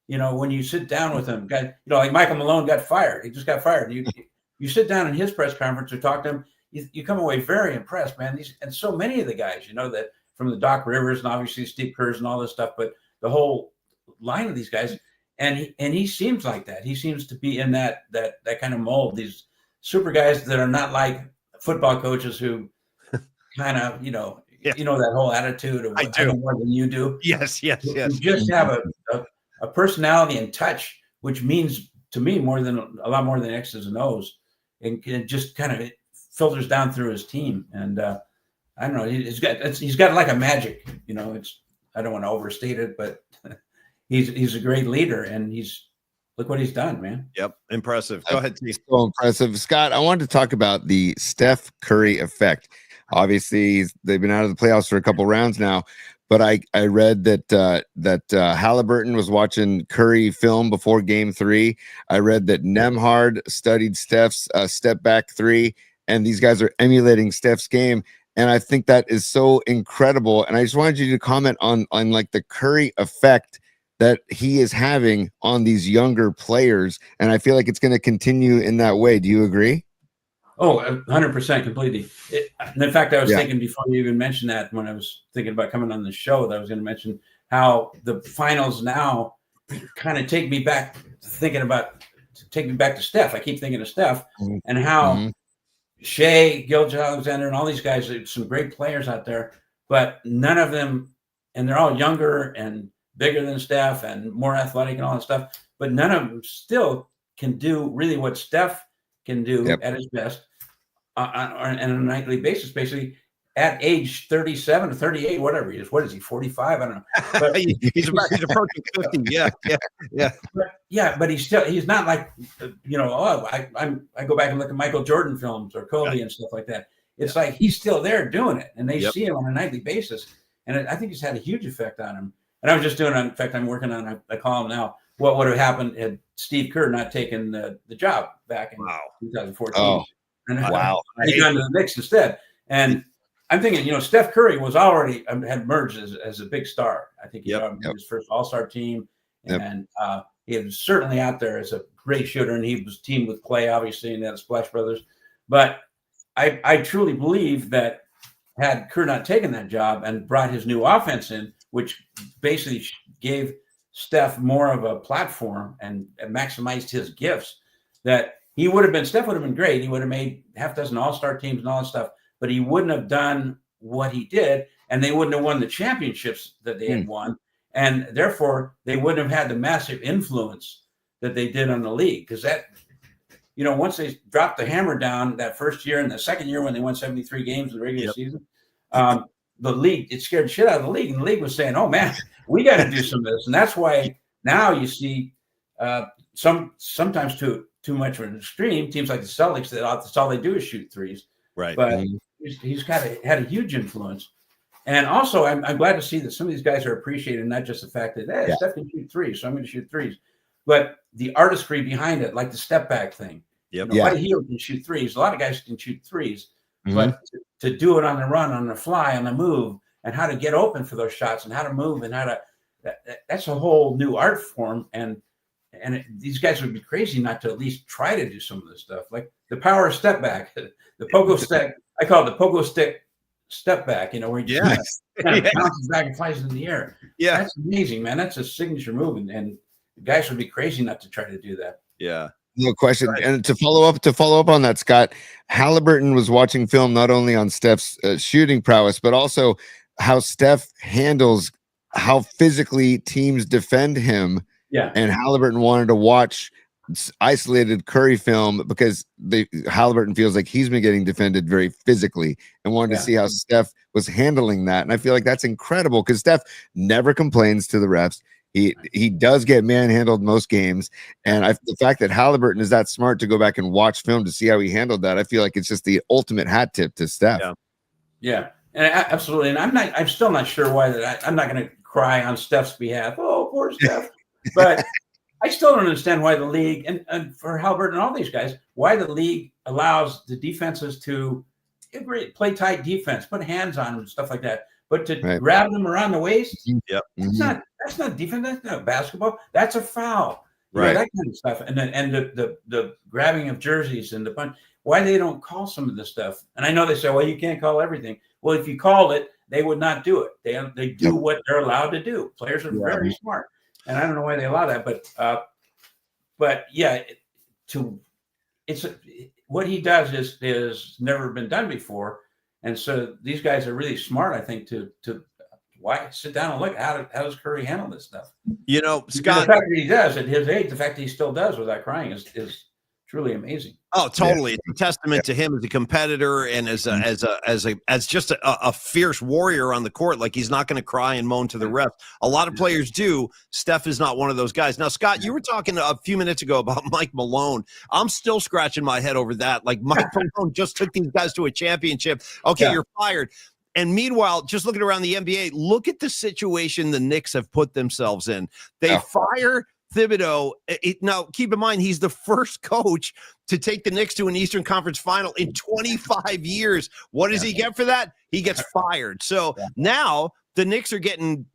When you sit down with them, guys, like Michael Malone got fired. He just got fired. You sit down in his press conference or talk to him, you come away very impressed, man. And so many of the guys, that from the Doc Rivers and obviously Steve Kerr's and all this stuff, but the whole line of these guys, and he seems like that. He seems to be in that kind of mold. These super guys that are not like football coaches who kind of, that whole attitude of I know more than you do. Yes. You just have a personality and touch, which means to me a lot more than X's and O's, and it just kind of filters down through his team. And I don't know, he's got like a magic. I don't want to overstate it, but he's a great leader, and look what he's done, man. Yep, impressive. Go ahead, Steve. So impressive, Scott. I wanted to talk about the Steph Curry effect. Obviously, they've been out of the playoffs for a couple rounds now, but I read that Halliburton was watching Curry film before Game 3. I read that Nemhard studied Steph's step back three, and these guys are emulating Steph's game. And I think that is so incredible. And I just wanted you to comment on like the Curry effect that he is having on these younger players. And I feel like it's going to continue in that way. Do you agree? Oh, 100% completely. And in fact, I was thinking before you even mentioned that, when I was thinking about coming on the show, that I was going to mention how the finals now kind of take me back to Steph. I keep thinking of Steph and how Shea, Gilgeous-Alexander, and all these guys are some great players out there, but none of them, and they're all younger and bigger than Steph and more athletic and all that stuff, but none of them still can do really what Steph can do at his best on a nightly basis, basically at age 37 or 38, whatever he is. What is he, 45? I don't know. But he's approaching 50. Yeah. But he's not like, I go back and look at Michael Jordan films or Kobe and stuff like that. It's like he's still there doing it, and they see him on a nightly basis. And I think it's had a huge effect on him. And I was just in fact, I'm working on a column now. What would have happened had Steve Kerr not taken the job back in 2014? Oh, and wow. He got into the Knicks instead. And I'm thinking, Steph Curry was already had emerged as a big star. I think he got his first All-Star team, and he was certainly out there as a great shooter. And he was teamed with Clay, obviously, and the Splash Brothers. But I truly believe that had Kerr not taken that job and brought his new offense in, which basically gave Steph more of a platform and maximized his gifts, that Steph would have been great. He would have made half dozen All-Star teams and all that stuff, but he wouldn't have done what he did, and they wouldn't have won the championships that they had won, and therefore they wouldn't have had the massive influence that they did on the league. Because that, once they dropped the hammer down that first year and the second year when they won 73 games in the regular season, the league, it scared the shit out of the league, and the league was saying, "Oh man, we got to do some of this." And that's why now you see sometimes too much of an extreme teams like the Celtics that's all they do is shoot threes. Right. But he's had a huge influence. And also, I'm glad to see that some of these guys are appreciating not just the fact that Steph can shoot threes, so I'm going to shoot threes, but the artistry behind it, like the step back thing. Buddy Hield can shoot threes. A lot of guys can shoot threes, but to do it on the run, on the fly, on the move, and how to get open for those shots, and how to move, and that's a whole new art form. And these guys would be crazy not to at least try to do some of this stuff, like the power of step back, the pogo stick. I call it the pogo stick step back. Where he just bounces back and flies in the air. Yeah, that's amazing, man. That's a signature move, and guys would be crazy not to try to do that. Yeah. No question. Right. And to follow up on that, Scott, Halliburton was watching film not only on Steph's shooting prowess, but also how Steph handles how physically teams defend him. Yeah. And Halliburton wanted to watch isolated Curry film because Halliburton feels like he's been getting defended very physically and wanted to see how Steph was handling that. And I feel like that's incredible because Steph never complains to the refs. He does get manhandled most games, and the fact that Halliburton is that smart to go back and watch film to see how he handled that, I feel like it's just the ultimate hat tip to Steph. Yeah, and absolutely. And I'm still not sure why that. I'm not going to cry on Steph's behalf. Oh, poor Steph. But I still don't understand why the league and for Halliburton and all these guys, why the league allows the defenses to play tight defense, put hands on them and stuff like that. But to grab them around the waist, that's not defense. That's not basketball. That's a foul. Right. That kind of stuff. And then the grabbing of jerseys and the punch. Why they don't call some of this stuff? And I know they say, well, you can't call everything. Well, if you called it, they would not do it. They do what they're allowed to do. Players are very smart, and I don't know why they allow that. But yeah, what he does is never been done before. And so these guys are really smart, I think, to why sit down and look how does Curry handle this stuff? Scott, the fact that he does at his age, the fact that he still does without crying is truly amazing. Oh, totally! It's a testament to him as a competitor and as just a fierce warrior on the court. Like he's not going to cry and moan to the ref. A lot of players do. Steph is not one of those guys. Now, Scott, you were talking a few minutes ago about Mike Malone. I'm still scratching my head over that. Like Mike Malone just took these guys to a championship. Okay, you're fired. And meanwhile, just looking around the NBA, look at the situation the Knicks have put themselves in. They fire Thibodeau. Now, keep in mind, he's the first coach to take the Knicks to an Eastern Conference final in 25 years. What does he get for that? He gets fired. So now the Knicks are getting,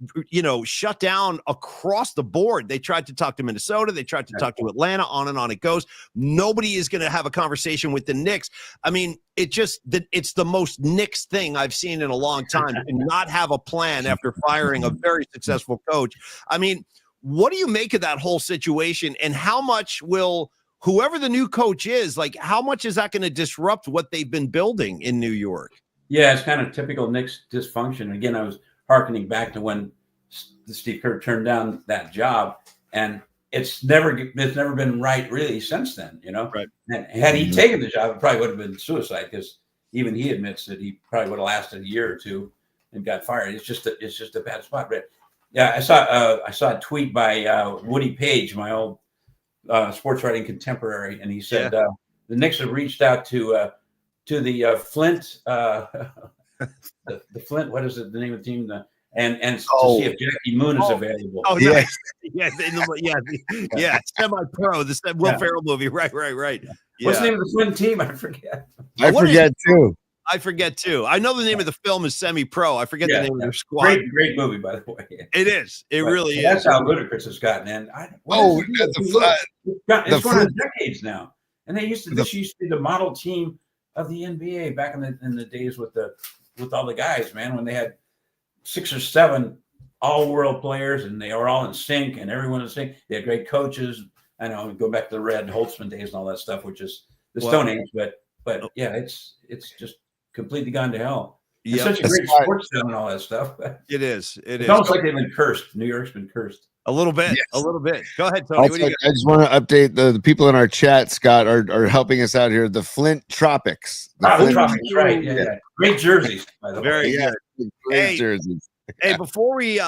shut down across the board. They tried to talk to Minnesota. They tried to talk to Atlanta, on and on it goes. Nobody is going to have a conversation with the Knicks. I mean, it's the most Knicks thing I've seen in a long time to not have a plan after firing a very successful coach. I mean, what do you make of that whole situation, and how much will whoever the new coach is, like, how much is that going to disrupt what they've been building in New York? Yeah, it's kind of typical Knicks dysfunction. Again, I was hearkening back to when Steve Kerr turned down that job, and it's never been right really since then. Right. And had he taken the job, it probably would have been suicide, because even he admits that he probably would have lasted a year or two and got fired. It's just a bad spot. But yeah, I saw a tweet by Woody Page, my old sports writing contemporary, and he said the Knicks have reached out to the Flint, the Flint. What is it? The name of the team? And to see if Jackie Moon is available. Oh, yes, semi-pro. The Will Ferrell movie. Right. Yeah. What's the name of the Flint team? I forget. I forget too. I know the name of the film is Semi-Pro. I forget the name of their squad. Great movie, by the way. It is. It really is. That's how ludicrous it's gotten. And it's going on decades now. And this used to be the model team of the NBA back in the days with all the guys, man, when they had 6 or 7 all-world players, and they were all in sync, and everyone in sync. They had great coaches. I know, go back to the Red Holtzman days and all that stuff, which is the Stone Age. But yeah, it's just completely gone to hell. It's such a great sports town and all that stuff. It is. It's almost like they've been cursed. New York's been cursed. A little bit. Yes. A little bit. Go ahead, Tony. I just want to update the people in our chat, Scott, are helping us out here. The Flint Tropics. The Tropics, right. Yeah. Great jerseys, by the way. Very good. Great jerseys. Hey, before we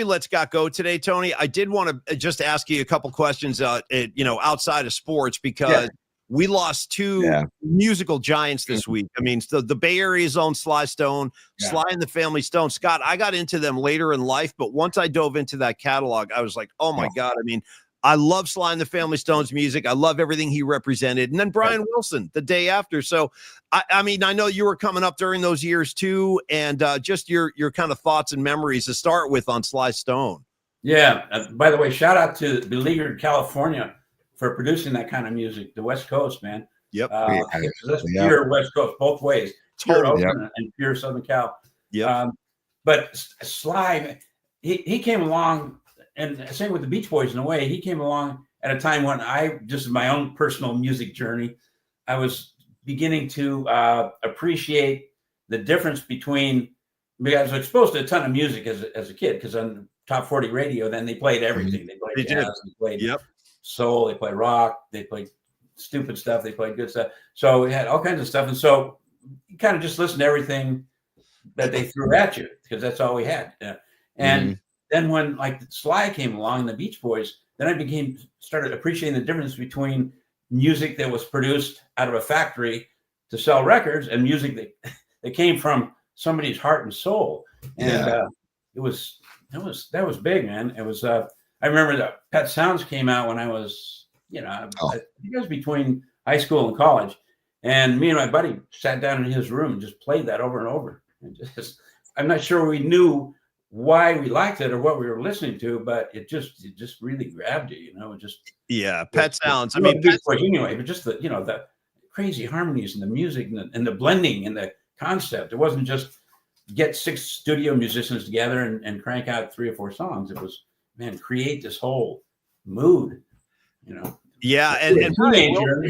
let Scott go today, Tony, I did want to just ask you a couple questions, outside of sports, because we lost 2 musical giants this week. I mean, the Bay Area's own Sly Stone, Sly and the Family Stone. Scott, I got into them later in life, but once I dove into that catalog, I was like, oh my God. I mean, I love Sly and the Family Stone's music. I love everything he represented. And then Brian Wilson the day after. So, I mean, I know you were coming up during those years too, and just your kind of thoughts and memories to start with on Sly Stone. Yeah. By the way, shout out to Beleaguered California for producing that kind of music. The West Coast, man. Yep. That's pure West Coast, both ways. Pure Oakland and pure Southern Cal. Yeah. But Sly, he came along, and same with the Beach Boys in a way. He came along at a time when just my own personal music journey, I was beginning to appreciate the difference between, because I was exposed to a ton of music as a kid, because on Top 40 radio, then they played everything. They played jazz, they played soul, they play rock, they play stupid stuff, they play good stuff. So we had all kinds of stuff, and so you kind of just listen to everything that they threw at you because that's all we had. And then when like Sly came along, the Beach Boys, then I started appreciating the difference between music that was produced out of a factory to sell records and music that came from somebody's heart and soul. And that was big, man. It was I remember that Pet Sounds came out when I was, I think it was between high school and college. And me and my buddy sat down in his room and just played that over and over. And just, I'm not sure we knew why we liked it or what we were listening to, but it just really grabbed you, Pet Sounds. I mean, mean, anyway, but just the crazy harmonies and the music and the blending and the concept. It wasn't just get 6 studio musicians together and crank out 3 or 4 songs. It was, man, create this whole mood, Yeah, and teenager,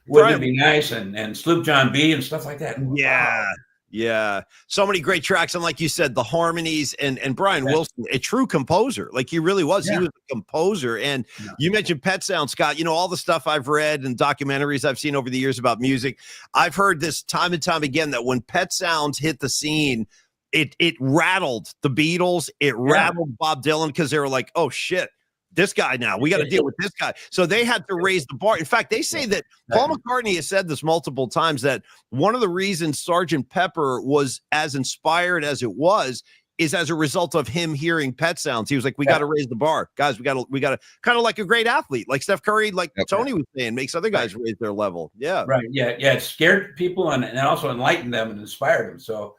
wouldn't it be nice? And Sloop John B and stuff like that. Yeah. Wow. Yeah. So many great tracks. And like you said, the harmonies and Brian Wilson, a true composer. Like he really was. He was a composer. And you mentioned Pet Sounds, Scott. All the stuff I've read and documentaries I've seen over the years about music. I've heard this time and time again that when Pet Sounds hit the scene, it rattled the Beatles. It rattled Bob Dylan because they were like, oh shit. This guy now, we got to deal with this guy. So they had to raise the bar. In fact, they say that Paul McCartney has said this multiple times, that one of the reasons Sgt. Pepper was as inspired as it was is as a result of him hearing Pet Sounds. He was like, we got to raise the bar, guys. We got to kind of like a great athlete, like Steph Curry, like Tony was saying, makes other guys raise their level. Yeah. Right. Yeah. It scared people and also enlightened them and inspired them. So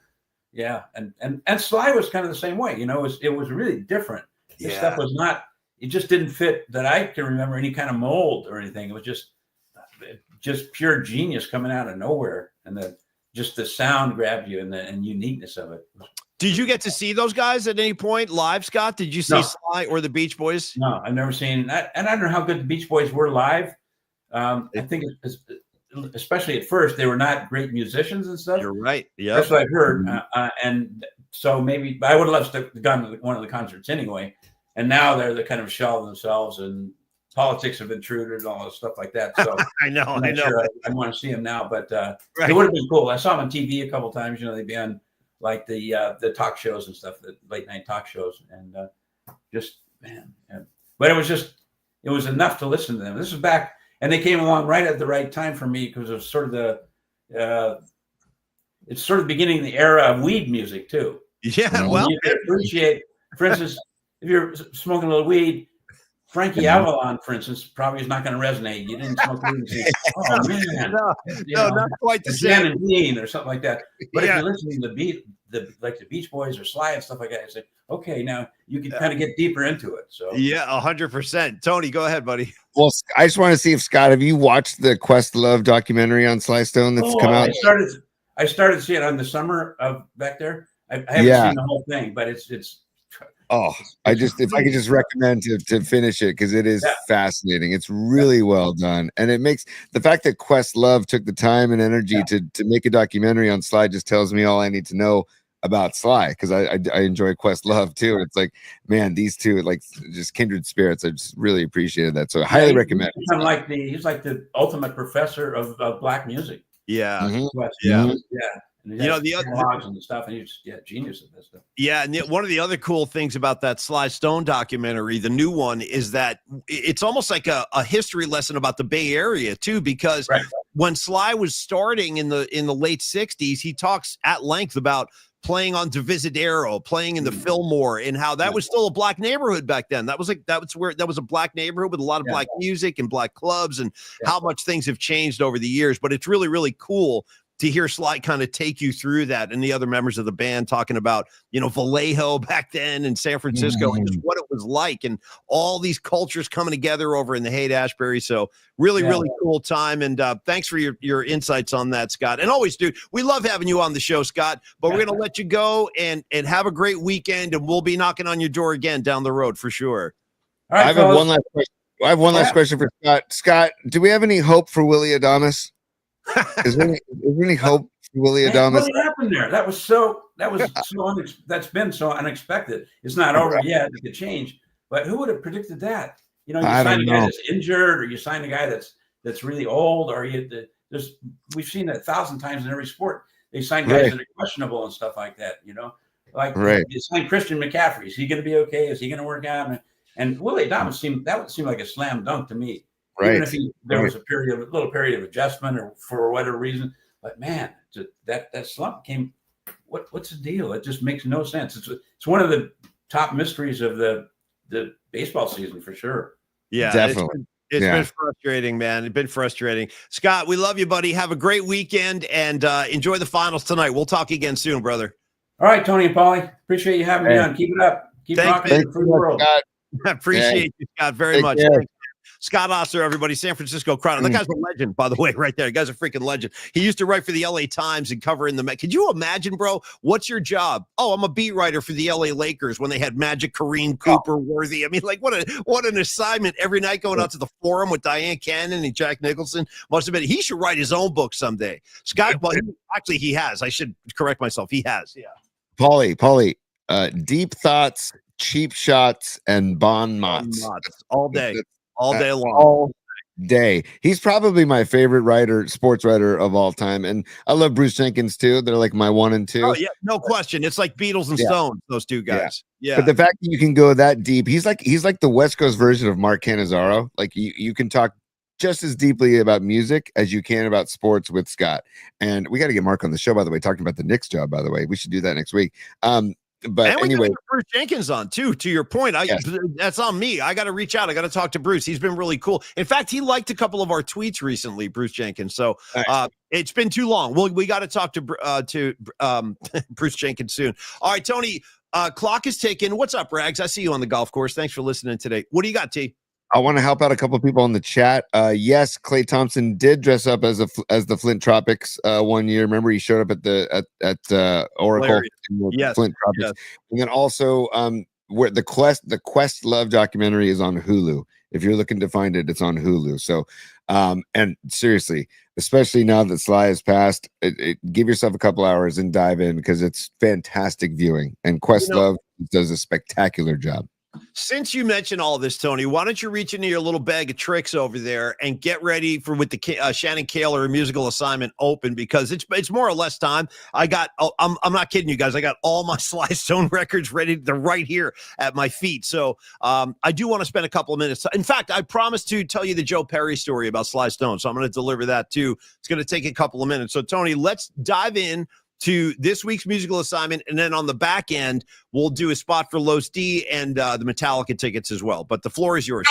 and Sly was kind of the same way, it was really different. This stuff was not, it just didn't fit that I can remember any kind of mold or anything. It was just pure genius coming out of nowhere. And the sound grabbed you and uniqueness of it. Did you get to see those guys at any point live, Scott? Did you see Sly or the Beach Boys? No, I've never seen that. And I don't know how good the Beach Boys were live. I think especially at first, they were not great musicians and stuff. You're right. Yeah. That's what I've heard. And so maybe I would have loved to gone to one of the concerts anyway. And now they're the kind of shell of themselves, and politics have intruded and all this stuff like that. So I know. Sure I want to see them now, but it would have been cool. I saw them on TV a couple of times. They'd be on like the talk shows and stuff, the late night talk shows, and But it was enough to listen to them. This was back, and they came along right at the right time for me because it was sort of it's sort of beginning the era of weed music too. Yeah, well, you can appreciate, for instance, if you're smoking a little weed, Frankie Avalon, for instance, probably is not going to resonate. You didn't smoke weed and say, "Oh man, no, not quite the same." And Dean or something like that. But if you're listening to the Beach Boys or Sly and stuff like that, you say, "Okay, now you can kind of get deeper into it." So 100%. Tony, go ahead, buddy. Well, I just want to see if Scott, have you watched the Questlove documentary on Sly Stone that's come out? I started seeing it on the summer of back there. I haven't seen the whole thing, but it's. If I could just recommend to finish it, because it is fascinating. It's really well done, and it makes the fact that Questlove took the time and energy to make a documentary on Sly just tells me all I need to know about Sly, because I enjoy Questlove too. It's like, man, these two like just kindred spirits. I just really appreciated that, so I highly recommend it. He's like the ultimate professor of black music. Yeah. Yeah. The other and stuff, and he's genius at this stuff. Yeah, and one of the other cool things about that Sly Stone documentary, the new one, is that it's almost like a history lesson about the Bay Area too, because when Sly was starting in the late '60s, he talks at length about playing on Divisadero, playing in the Fillmore, and how that was still a black neighborhood back then. That was a black neighborhood with a lot of black music and black clubs, and how much things have changed over the years. But it's really, really cool to hear Sly kind of take you through that, and the other members of the band talking about, Vallejo back then in San Francisco and just what it was like, and all these cultures coming together over in the Haight-Ashbury. So really, really cool time. And thanks for your insights on that, Scott. And always, dude, we love having you on the show, Scott, but we're going to let you go and have a great weekend, and we'll be knocking on your door again down the road for sure. All right, I have one last question. I have one last question for Scott. Scott, do we have any hope for Willie Adamas? Is there any hope for Willie Adamas? What happened there? That's been so unexpected. It's not over yet. It could change, but who would have predicted that? You know, you sign a guy that's injured, or you sign a guy that's really old, or we've seen it 1,000 times in every sport. They sign guys that are questionable and stuff like that. You know, like you sign Christian McCaffrey. Is he going to be okay? Is he going to work out? And Willie Dobbs would seem like a slam dunk to me. Right. Even if there was a little period of adjustment, or for whatever reason. But man, that slump came. What's the deal? It just makes no sense. It's one of the top mysteries of the baseball season for sure. Yeah, definitely. It's been frustrating, man. It's been frustrating. Scott, we love you, buddy. Have a great weekend and enjoy the finals tonight. We'll talk again soon, brother. All right, Tony and Paulie. Appreciate you having me on. Keep it up. Keep rocking the free world. I appreciate you, Scott, very much. Scott Ostler, everybody, San Francisco Chron. That guy's a legend, by the way, right there. The guy's a freaking legend. He used to write for the LA Times and cover in the Met. Could you imagine, bro? What's your job? Oh, I'm a beat writer for the LA Lakers when they had Magic, Kareem, Cooper, Worthy. I mean, like, what an assignment every night going out to the Forum with Diane Cannon and Jack Nicholson. Must have been. He should write his own book someday. Scott, well, actually, he has. I should correct myself. He has. Yeah. Paulie, deep thoughts, cheap shots, and bon mots all day. All day long. All day. He's probably my favorite sports writer of all time. And I love Bruce Jenkins too. They're like my 1 and 2. Oh, yeah, no question. It's like Beatles and Stones, those two guys. Yeah. But the fact that you can go that deep, he's like the West Coast version of Mark Cannizzaro. Like you can talk just as deeply about music as you can about sports with Scott. And we got to get Mark on the show, by the way, talking about the Knicks job, by the way. We should do that next week. But and anyway, Bruce Jenkins on too. To your point, that's on me. I got to reach out. I got to talk to Bruce. He's been really cool. In fact, he liked a couple of our tweets recently, Bruce Jenkins. So it's been too long. We got to talk to Bruce Jenkins soon. All right, Tony. Clock is ticking. What's up, Rags? I see you on the golf course. Thanks for listening today. What do you got, T? I want to help out a couple of people in the chat. Yes, Clay Thompson did dress up as the Flint Tropics 1 year. Remember, he showed up at Oracle in the Flint Tropics. Yes. And then also, where the Questlove documentary is on Hulu. If you're looking to find it, it's on Hulu. So, and seriously, especially now that Sly has passed, give yourself a couple hours and dive in because it's fantastic viewing. And Questlove does a spectacular job. Since you mentioned all this, Tony, why don't you reach into your little bag of tricks over there and get ready with the Shannon Kaler musical assignment open, because it's more or less time. I'm not kidding you guys. I got all my Sly Stone records ready. They're right here at my feet. So I do want to spend a couple of minutes. In fact, I promised to tell you the Joe Perry story about Sly Stone. So I'm going to deliver that too. It's going to take a couple of minutes. So Tony, let's dive in to this week's musical assignment, and then on the back end, we'll do a spot for Los D and the Metallica tickets as well. But the floor is yours.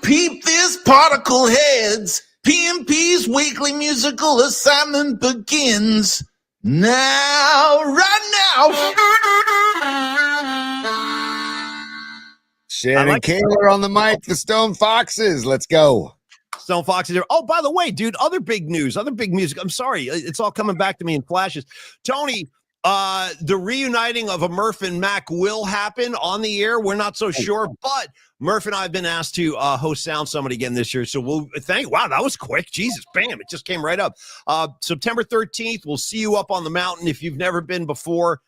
Peep this, particle heads. PMP's weekly musical assignment begins now, right now. Shannon Kaler on the mic, the Stone Foxes. Let's go. Stone Foxes there. Oh, by the way, dude, other big news, other big music. I'm sorry. It's all coming back to me in flashes. Tony, the reuniting of a Murph and Mac will happen on the air. We're not so sure, but Murph and I have been asked to host Sound Summit again this year. So wow, that was quick. Jesus, bam, it just came right up. September 13th, we'll see you up on the mountain. If you've never been before,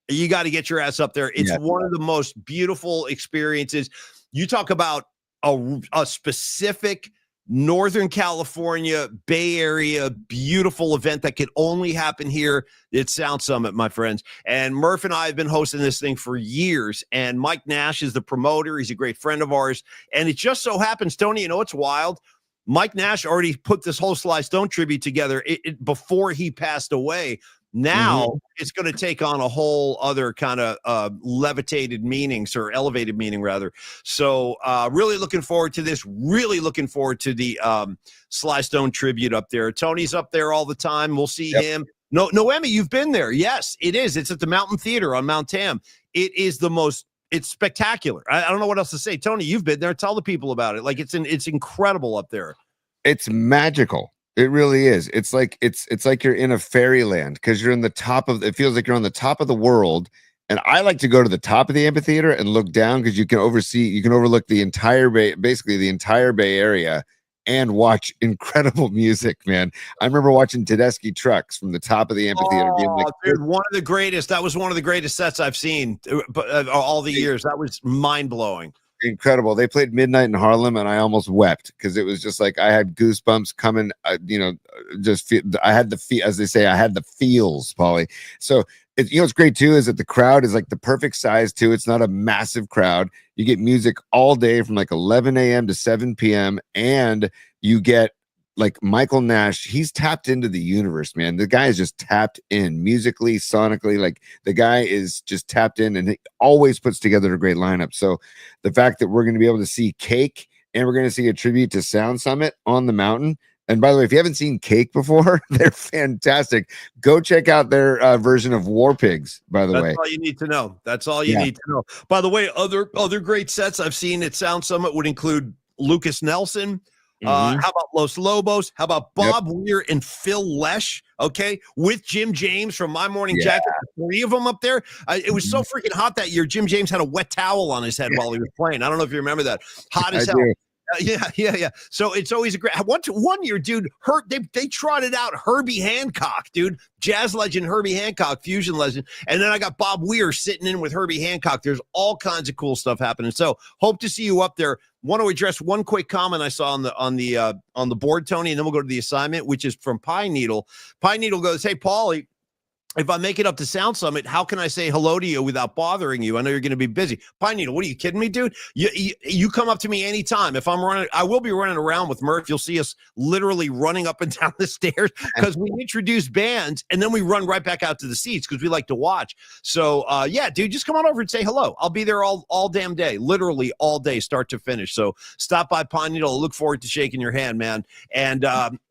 you got to get your ass up there. It's one of the most beautiful experiences. You talk about a specific Northern California, Bay Area, beautiful event that could only happen here at Sound Summit, my friends. And Murph and I have been hosting this thing for years. And Mike Nash is the promoter. He's a great friend of ours. And it just so happens, Tony, you know what's wild? Mike Nash already put this whole Sly Stone tribute together before he passed away. Now it's going to take on a whole other kind of levitated meanings, or elevated meaning rather. So really looking forward to this, really looking forward to the Sly Stone tribute up there. Tony's up there all the time. We'll see him. Noemi, you've been there. Yes, it is. It's at the Mountain Theater on Mount Tam. It is it's spectacular. I don't know what else to say. Tony, you've been there. Tell the people about it. Like it's incredible up there. It's magical. It really is. It's like you're in a fairyland because you're in the top of. It feels like you're on the top of the world. And I like to go to the top of the amphitheater and look down because you can overlook the entire Bay, basically the entire Bay Area, and watch incredible music, man. I remember watching Tedeschi Trucks from the top of the amphitheater. Being like, dude, one of the greatest. That was one of the greatest sets I've seen all the years. That was mind blowing. Incredible. They played Midnight in Harlem, and I almost wept because it was just like I had goosebumps coming. I had the as they say, I had the feels, Paulie. So what's great too is that the crowd is like the perfect size too. It's not a massive crowd. You get music all day from like 11 a.m. to 7 p.m. and you get like Michael Nash. He's tapped into the universe, man. The guy is just tapped in musically, sonically. Like the guy is just tapped in, and he always puts together a great lineup. So the fact that we're going to be able to see Cake and we're going to see a tribute to Sound Summit on the mountain. And by the way, if you haven't seen Cake before, they're fantastic. Go check out their version of War Pigs, by the way. That's all you need to know. That's all you need to know. By the way, other great sets I've seen at Sound Summit would include Lucas Nelson. How about Los Lobos? How about Bob Weir and Phil Lesh? Okay, with Jim James from My Morning Jacket. 3 of them up there. It was so freaking hot that year. Jim James had a wet towel on his head while he was playing. I don't know if you remember that. Hot as hell. Yeah. So it's always a great. One year, dude, they trotted out Herbie Hancock, dude, jazz legend Herbie Hancock, fusion legend, and then I got Bob Weir sitting in with Herbie Hancock. There's all kinds of cool stuff happening. So hope to see you up there. Want to address one quick comment I saw on the board, Tony, and then we'll go to the assignment, which is from Pine Needle. Pine Needle goes, "Hey, Paulie, if I make it up to Sound Summit, how can I say hello to you without bothering you? I know you're going to be busy." Pine Needle, what are you kidding me, dude? You come up to me anytime. If I'm running, I will be running around with Murph. You'll see us literally running up and down the stairs because we introduce bands and then we run right back out to the seats because we like to watch. So, dude, just come on over and say hello. I'll be there all damn day, literally all day, start to finish. So stop by Pine Needle. I look forward to shaking your hand, man. And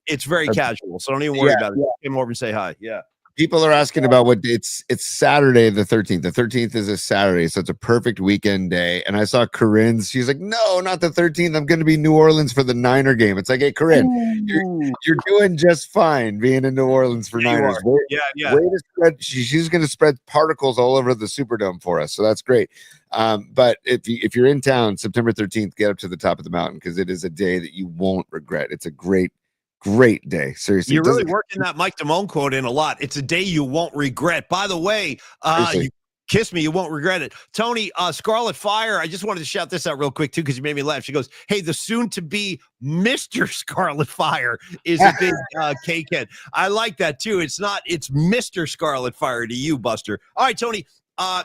it's very casual, so don't even worry about it. Come over and say hi. Yeah. People are asking about what it's Saturday the 13th. The 13th is a Saturday, so it's a perfect weekend day. And I saw Corinne's. She's like, "No, not the 13th. I'm going to be in New Orleans for the Niner game." It's like, "Hey, Corinne, you're doing just fine being in New Orleans for Niners." Way to spread. She's going to spread particles all over the Superdome for us, so that's great. But if you're in town, September 13th, get up to the top of the mountain because it is a day that you won't regret. It's a great day. Seriously. You're really working that Mike Damone quote in a lot. It's a day you won't regret. By the way, you kiss me, you won't regret it. Tony, Scarlet Fire, I just wanted to shout this out real quick too, because you made me laugh. She goes, "Hey, the soon to be Mr. Scarlet Fire is a big cakehead." I like that too. It's Mr. Scarlet Fire to you, Buster. All right, Tony.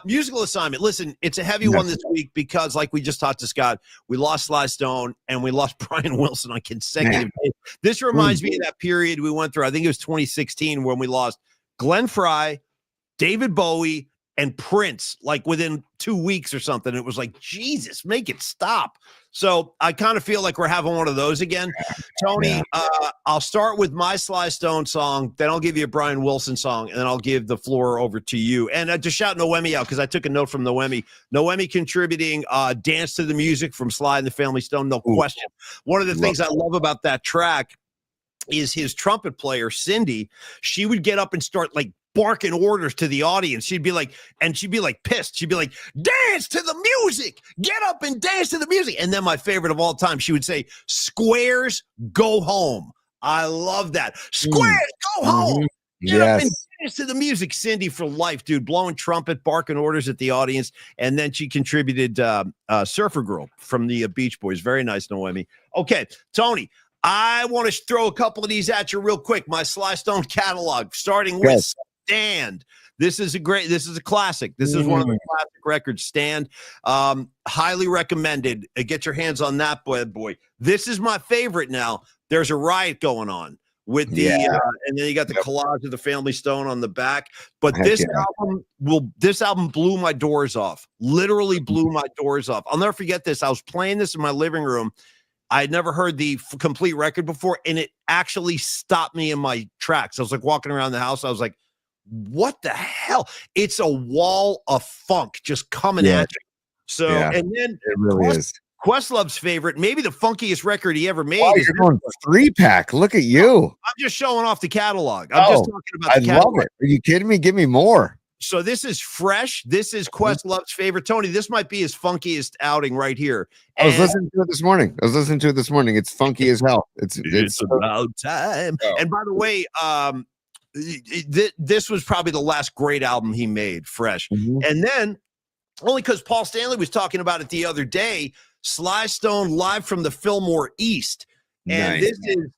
Musical assignment. Listen, it's a heavy one this week because, like we just talked to Scott, we lost Sly Stone and we lost Brian Wilson on consecutive days. This reminds me of that period we went through. I think it was 2016 when we lost Glenn Frey, David Bowie, and Prince, like within 2 weeks or something. It was like, Jesus, make it stop. So I kind of feel like we're having one of those again. Tony, I'll start with my Sly Stone song, then I'll give you a Brian Wilson song, and then I'll give the floor over to you. And to shout Noemi out, because I took a note from Noemi. Noemi contributing Dance to the Music from Sly and the Family Stone, no question. One of the things I love about that track is his trumpet player, Cindy. She would get up and start like barking orders to the audience. She'd be like pissed. She'd be like, "Dance to the music, get up and dance to the music." And then my favorite of all time, she would say, "Squares, go home." I love that. "Squares, go home. Get up and dance to the music." Cindy for life, dude, blowing trumpet, barking orders at the audience. And then she contributed Surfer Girl from the Beach Boys. Very nice, Noemi. Okay, Tony, I want to throw a couple of these at you real quick. My Sly Stone catalog, starting with Stand. This is a classic. This is one of the classic records. Stand. Highly recommended. Get your hands on that boy. This is my favorite now. There's a riot going on with the and then you got the collage of the Family Stone on the back. But this album blew my doors off. Literally blew my doors off. I'll never forget this. I was playing this in my living room. I had never heard the complete record before, and it actually stopped me in my tracks. I was like walking around the house. I was like, what the hell? It's a wall of funk just coming at you. So, and then it really is. Questlove's favorite, maybe the funkiest record he ever made. Oh, you're going 3-pack. Look at you. I'm just showing off the catalog. I'm just talking about the catalog. I love it. Are you kidding me? Give me more. So this is fresh. This is Questlove's favorite. Tony, this might be his funkiest outing right here. I was listening to it this morning. It's funky as hell. It's about time. Oh. And by the way, this was probably the last great album he made, Fresh. And then, only because Paul Stanley was talking about it the other day, Sly Stone live from the Fillmore East. And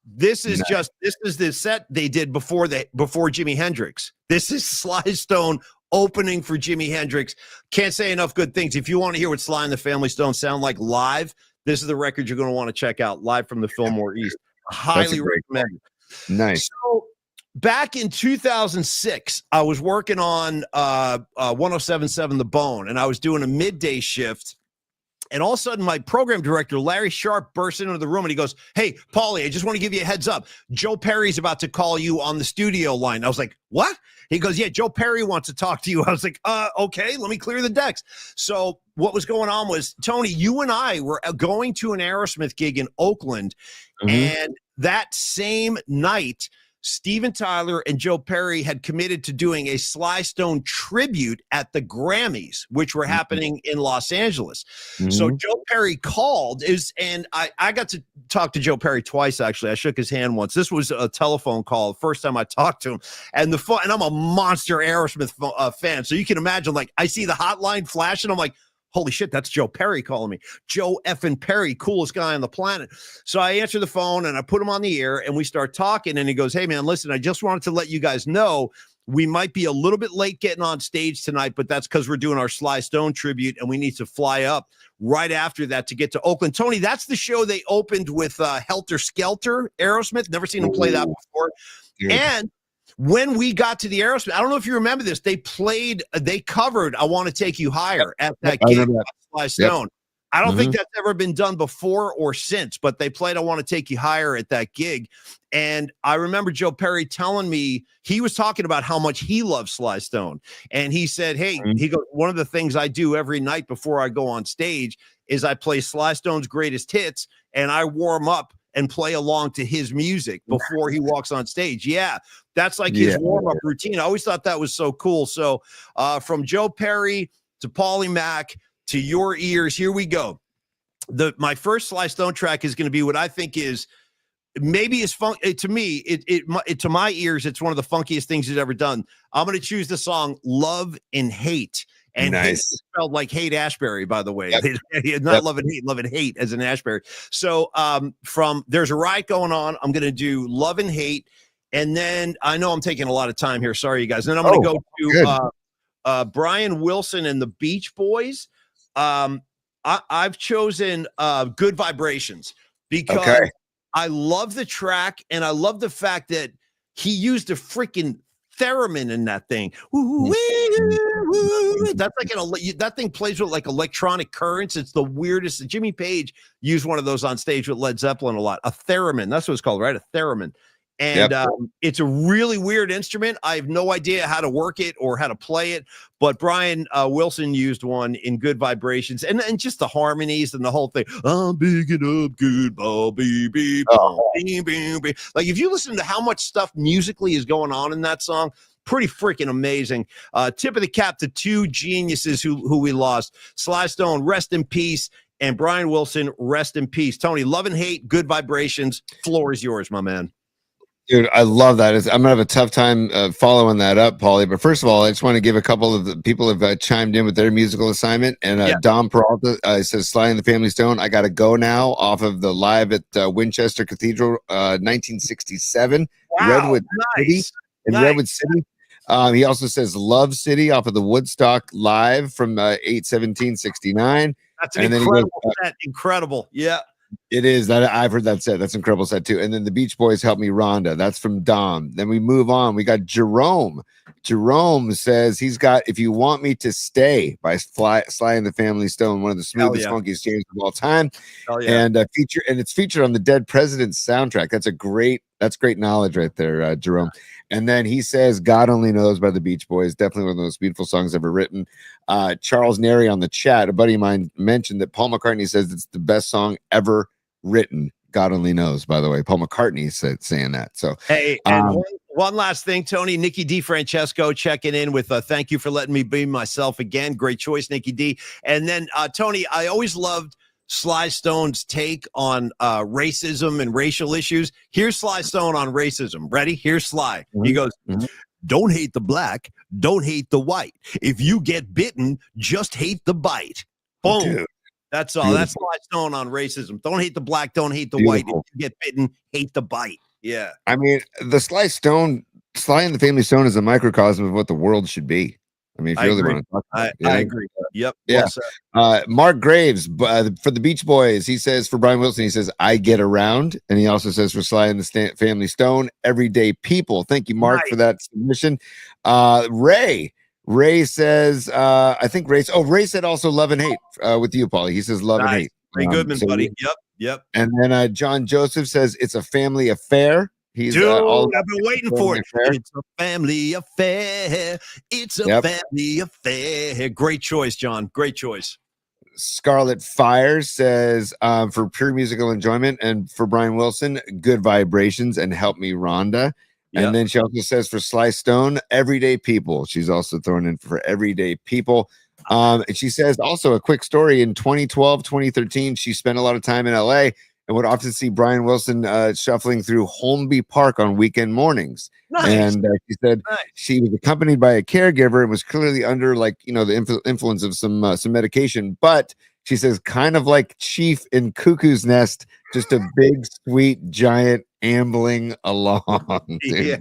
this is the set they did before Jimi Hendrix. This is Sly Stone opening for Jimi Hendrix. Can't say enough good things. If you want to hear what Sly and the Family Stone sound like live, this is the record you're going to want to check out, live from the Fillmore East. Highly recommend. Nice. So back in 2006, I was working on 107.7 The Bone, and I was doing a midday shift. And all of a sudden, my program director, Larry Sharp, bursts into the room and he goes, "Hey, Paulie, I just want to give you a heads up. Joe Perry's about to call you on the studio line." I was like, "What?" He goes, "Yeah, Joe Perry wants to talk to you." I was like, okay, let me clear the decks. So what was going on was, Tony, you and I were going to an Aerosmith gig in Oakland. And that same night, Steven Tyler and Joe Perry had committed to doing a Sly Stone tribute at the Grammys, which were happening in Los Angeles. So Joe Perry called, and I got to talk to Joe Perry twice, actually. I shook his hand once. This was a telephone call, the first time I talked to him. And I'm a monster Aerosmith fan. So you can imagine, like, I see the hotline flash, and I'm like, holy shit, that's Joe Perry calling me. Joe effing Perry, coolest guy on the planet. So I answer the phone and I put him on the air and we start talking. And he goes, "Hey, man, listen, I just wanted to let you guys know we might be a little bit late getting on stage tonight, but that's because we're doing our Sly Stone tribute and we need to fly up right after that to get to Oakland." Tony, that's the show they opened with Helter Skelter, Aerosmith. Never seen them play that before. And when we got to the Aerosmith, I don't know if you remember this, they covered "I Want to Take You Higher" at that gig by Sly Stone. I don't think that's ever been done before or since, but they played "I Want to Take You Higher" at that gig. And I remember Joe Perry telling me, he was talking about how much he loves Sly Stone. And he said, "Hey," he goes, "one of the things I do every night before I go on stage is I play Sly Stone's greatest hits and I warm up and play along to his music before he walks on stage." Yeah, that's like his warm-up routine. I always thought that was so cool. So from Joe Perry to Paulie Mac to your ears, here we go. My first Sly Stone track is going to be what I think is maybe is fun to me. To my ears, it's one of the funkiest things he's ever done. I'm going to choose the song "Love and Hate." And hate spelled like Haight Ashbury, by the way. Not love and hate as an Ashbury. So from "There's a Riot Going On," I'm going to do "Love and Hate." And then I know I'm taking a lot of time here. Sorry, you guys. And then I'm going to go to Brian Wilson and the Beach Boys. I've chosen "Good Vibrations" because I love the track and I love the fact that he used a freaking theremin in that thing. That's like that thing plays with like electronic currents. It's the weirdest. Jimmy Page used one of those on stage with Led Zeppelin a lot. A theremin. That's what it's called, right? A theremin. And it's a really weird instrument. I have no idea how to work it or how to play it, but Brian Wilson used one in "Good Vibrations," and just the harmonies and the whole thing. I'm picking up good ball, baby. Like, if you listen to how much stuff musically is going on in that song, pretty freaking amazing. Tip of the cap to two geniuses who we lost. Sly Stone, rest in peace, and Brian Wilson, rest in peace. Tony, "Love and Hate," "Good Vibrations." Floor is yours, my man. Dude, I love that. I'm gonna have a tough time following that up, Paulie. But first of all, I just want to give a couple of the people have chimed in with their musical assignment. And Dom Peralta says, "Sly and the Family Stone, I gotta go now," off of the live at Winchester Cathedral, 1967, Redwood City. Redwood City. He also says "Love City" off of the Woodstock live from 8/17/69. That's an incredible set. Incredible, yeah. It is. That I've heard that set. That's an incredible set too. And then the Beach Boys, "Help Me Rhonda." That's from Dom. Then we move on. We got Jerome. Jerome says he's got "If You Want Me to Stay" by Sly and the Family Stone, one of the smoothest, funkiest tunes of all time. And it's featured on the Dead President's soundtrack. That's great knowledge right there, Jerome. And then he says "God Only Knows" by the Beach Boys. Definitely one of the most beautiful songs ever written. Charles Neri on the chat, a buddy of mine, mentioned that Paul McCartney says it's the best song ever written. "God Only Knows," by the way. Paul McCartney said saying that. So hey, and One last thing, Tony. Nikki D. Francesco checking in with thank you for letting me be myself again. Great choice, Nikki D. And then Tony, I always loved Sly Stone's take on racism and racial issues. Here's Sly Stone on racism. Ready? Here's Sly. He goes, don't hate the black, don't hate the white. If you get bitten, just hate the bite. Boom. Dude. That's all. Beautiful. That's Sly Stone on racism. Don't hate the black, don't hate the white. If you get bitten, hate the bite. Yeah. I mean, the Sly and the Family Stone is a microcosm of what the world should be. I mean, if you really want to talk about it, I agree. Yep. Yeah. Mark Graves for the Beach Boys, he says, for Brian Wilson, he says, I get around. And he also says for Sly and the Family Stone, everyday people. Thank you, Mark, for that submission. Ray says, I think Ray said also love and hate with you, Paulie. He says love and hate. Ray Goodman, buddy. Yep. And then John Joseph says it's a family affair. He's Dude, I've been waiting for it. It's a family affair. It's a family affair. Great choice, John. Great choice. Scarlet Fire says for pure musical enjoyment, and for Brian Wilson, good vibrations and help me, Rhonda. And then she also says for Sly Stone, everyday people. She's also thrown in for everyday people. And she says also a quick story in 2012, 2013, she spent a lot of time in LA and would often see Brian Wilson shuffling through Holmby Park on weekend mornings. Nice. And she said she was accompanied by a caregiver and was clearly under the influence of some medication. But she says kind of like Chief in Cuckoo's Nest, just a big, sweet, giant ambling along. Yeah.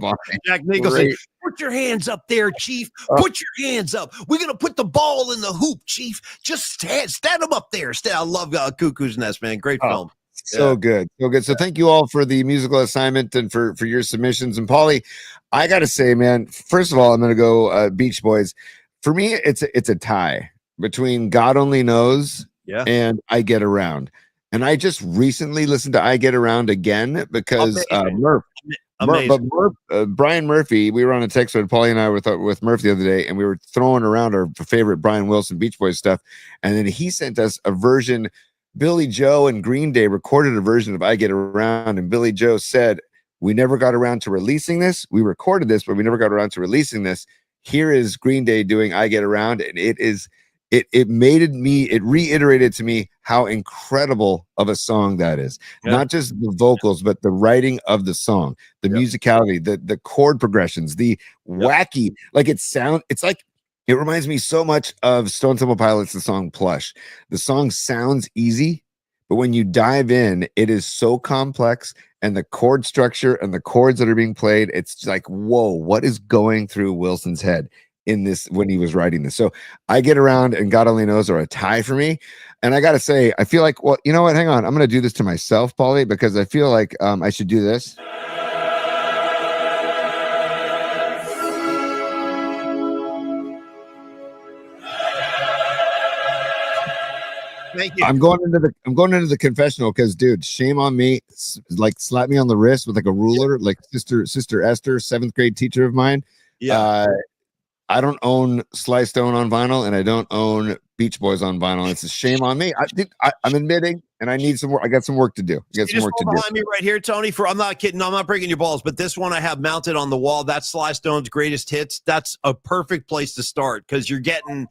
Jack Nicholson, put your hands up there, Chief. Put your hands up. We're going to put the ball in the hoop, Chief. Just stand them up there. I love Cuckoo's Nest, man. Great film. So good. So thank you all for the musical assignment and for your submissions. And Paulie, I got to say, man, first of all, I'm going to go Beach Boys. For me, it's a tie between God Only Knows and I Get Around. And I just recently listened to I Get Around again because Brian Murphy, we were on a text thread, Paulie and I were with Murphy the other day, and we were throwing around our favorite Brian Wilson Beach Boys stuff. And then he sent us a version. Billy Joe and Green Day recorded a version of I Get Around, and Billy Joe said, we never got around to releasing this. We recorded this, but we never got around to releasing this. Here is Green Day doing I Get Around, and it reiterated to me how incredible of a song that is. Not just the vocals, but the writing of the song, the musicality, the chord progressions, the wacky, it reminds me so much of Stone Temple Pilots, the song Plush. The song sounds easy, but when you dive in, it is so complex, and the chord structure and the chords that are being played, it's like, whoa, what is going through Wilson's head in this when he was writing this? So I Get Around and God Only Knows are a tie for me. And I got to say, I feel like, well, you know what? Hang on. I'm going to do this to myself, Paulie, because I feel like I should do this. Thank you. I'm going into the confessional because, dude, shame on me. Like, slap me on the wrist with like a ruler, like Sister Esther, 7th grade teacher of mine. Yeah. I don't own Sly Stone on vinyl, and I don't own Beach Boys on vinyl. It's a shame on me. I'm admitting, and I need some work. I got some work to do. Behind me right here, Tony. I'm not kidding. I'm not breaking your balls, but this one I have mounted on the wall. That's Sly Stone's greatest hits. That's a perfect place to start because you're getting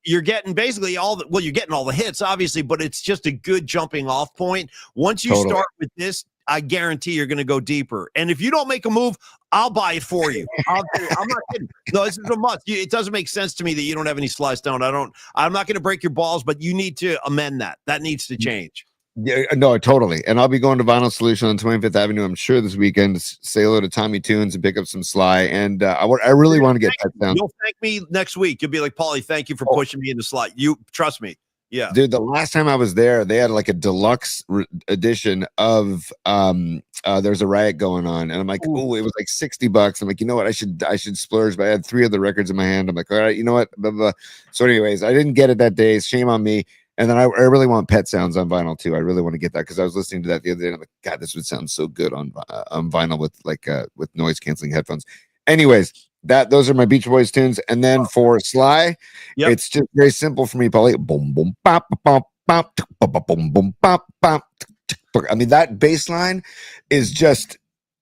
you're getting basically you're getting all the hits, obviously, but it's just a good jumping off point. Once you start with this, I guarantee you're going to go deeper. And if you don't make a move, I'll buy it for you. I'm not kidding. No, this is a must. It doesn't make sense to me that you don't have any Sly Stone. I'm not going to break your balls, but you need to amend that. That needs to change. Yeah, no, totally. And I'll be going to Vinyl Solution on 25th Avenue, I'm sure, this weekend to say hello to Tommy Tunes and pick up some Sly. And I really want to get that down. You'll thank me next week. You'll be like, Paulie, thank you for pushing me into Sly. You trust me. Yeah, dude, the last time I was there, they had like a deluxe edition of There's a Riot Going On, and I'm like, oh, it was like $60. I'm like, you know what, I should splurge, but I had 3 of the records in my hand. I'm like, all right, you know what, blah, blah. So anyways, I didn't get it that day. Shame on me. And then I really want Pet Sounds on vinyl too. I really want to get that because I was listening to that the other day, and I'm like, God, this would sound so good on vinyl with noise canceling headphones. Anyways, those are my Beach Boys tunes. And then for Sly, it's just very simple for me, Paulie. Boom, boom, bop, bop, bop, boom, boom, bop, bop. I mean, that bass line is just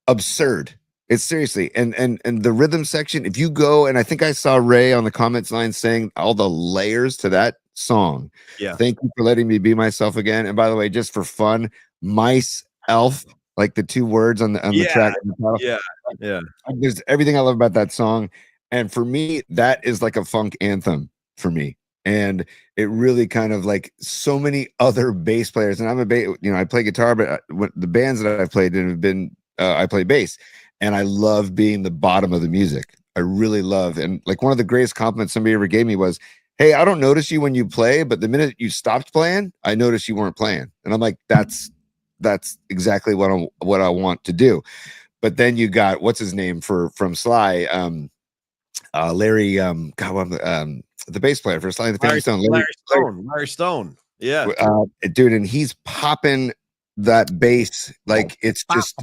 absurd. It's seriously, and the rhythm section, if you go, and I think I saw Ray on the comments line saying all the layers to that song. Yeah. Thank you for letting me be myself again. And by the way, just for fun, mice elf, like the two words on the track. Yeah. There's everything I love about that song. And for me, that is like a funk anthem for me. And it really kind of like so many other bass players. And I'm I play guitar, but the bands that I've played in have been, I play bass. And I love being the bottom of the music. I really love. And like one of the greatest compliments somebody ever gave me was, hey, I don't notice you when you play, but the minute you stopped playing, I noticed you weren't playing. And I'm like, that's exactly what I want to do. But then you got, what's his name from Sly? Larry, the bass player for Sly and the Family Stone. Larry Stone. Yeah. Dude, and he's popping that bass like it's just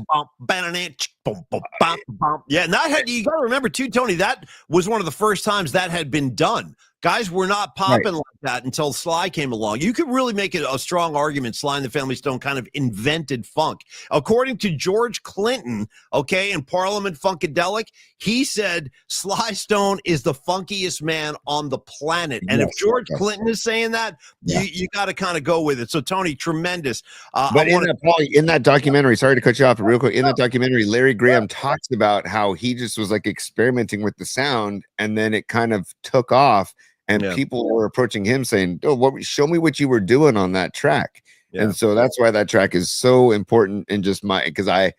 yeah. And that had, you got to remember too, Tony, that was one of the first times that had been done. Guys were not popping like that until Sly came along. You could really make it a strong argument Sly and the Family Stone kind of invented funk. According to George Clinton, in Parliament Funkadelic, he said Sly Stone is the funkiest man on the planet. And if George Clinton is saying that, you got to kind of go with it. So, Tony, tremendous. But in that documentary, sorry to cut you off, but real quick, in that documentary, Larry Graham talks about how he just was like experimenting with the sound, and then it kind of took off. And people were approaching him saying, "Oh, show me what you were doing on that track." Yeah. And so that's why that track is so important in just because I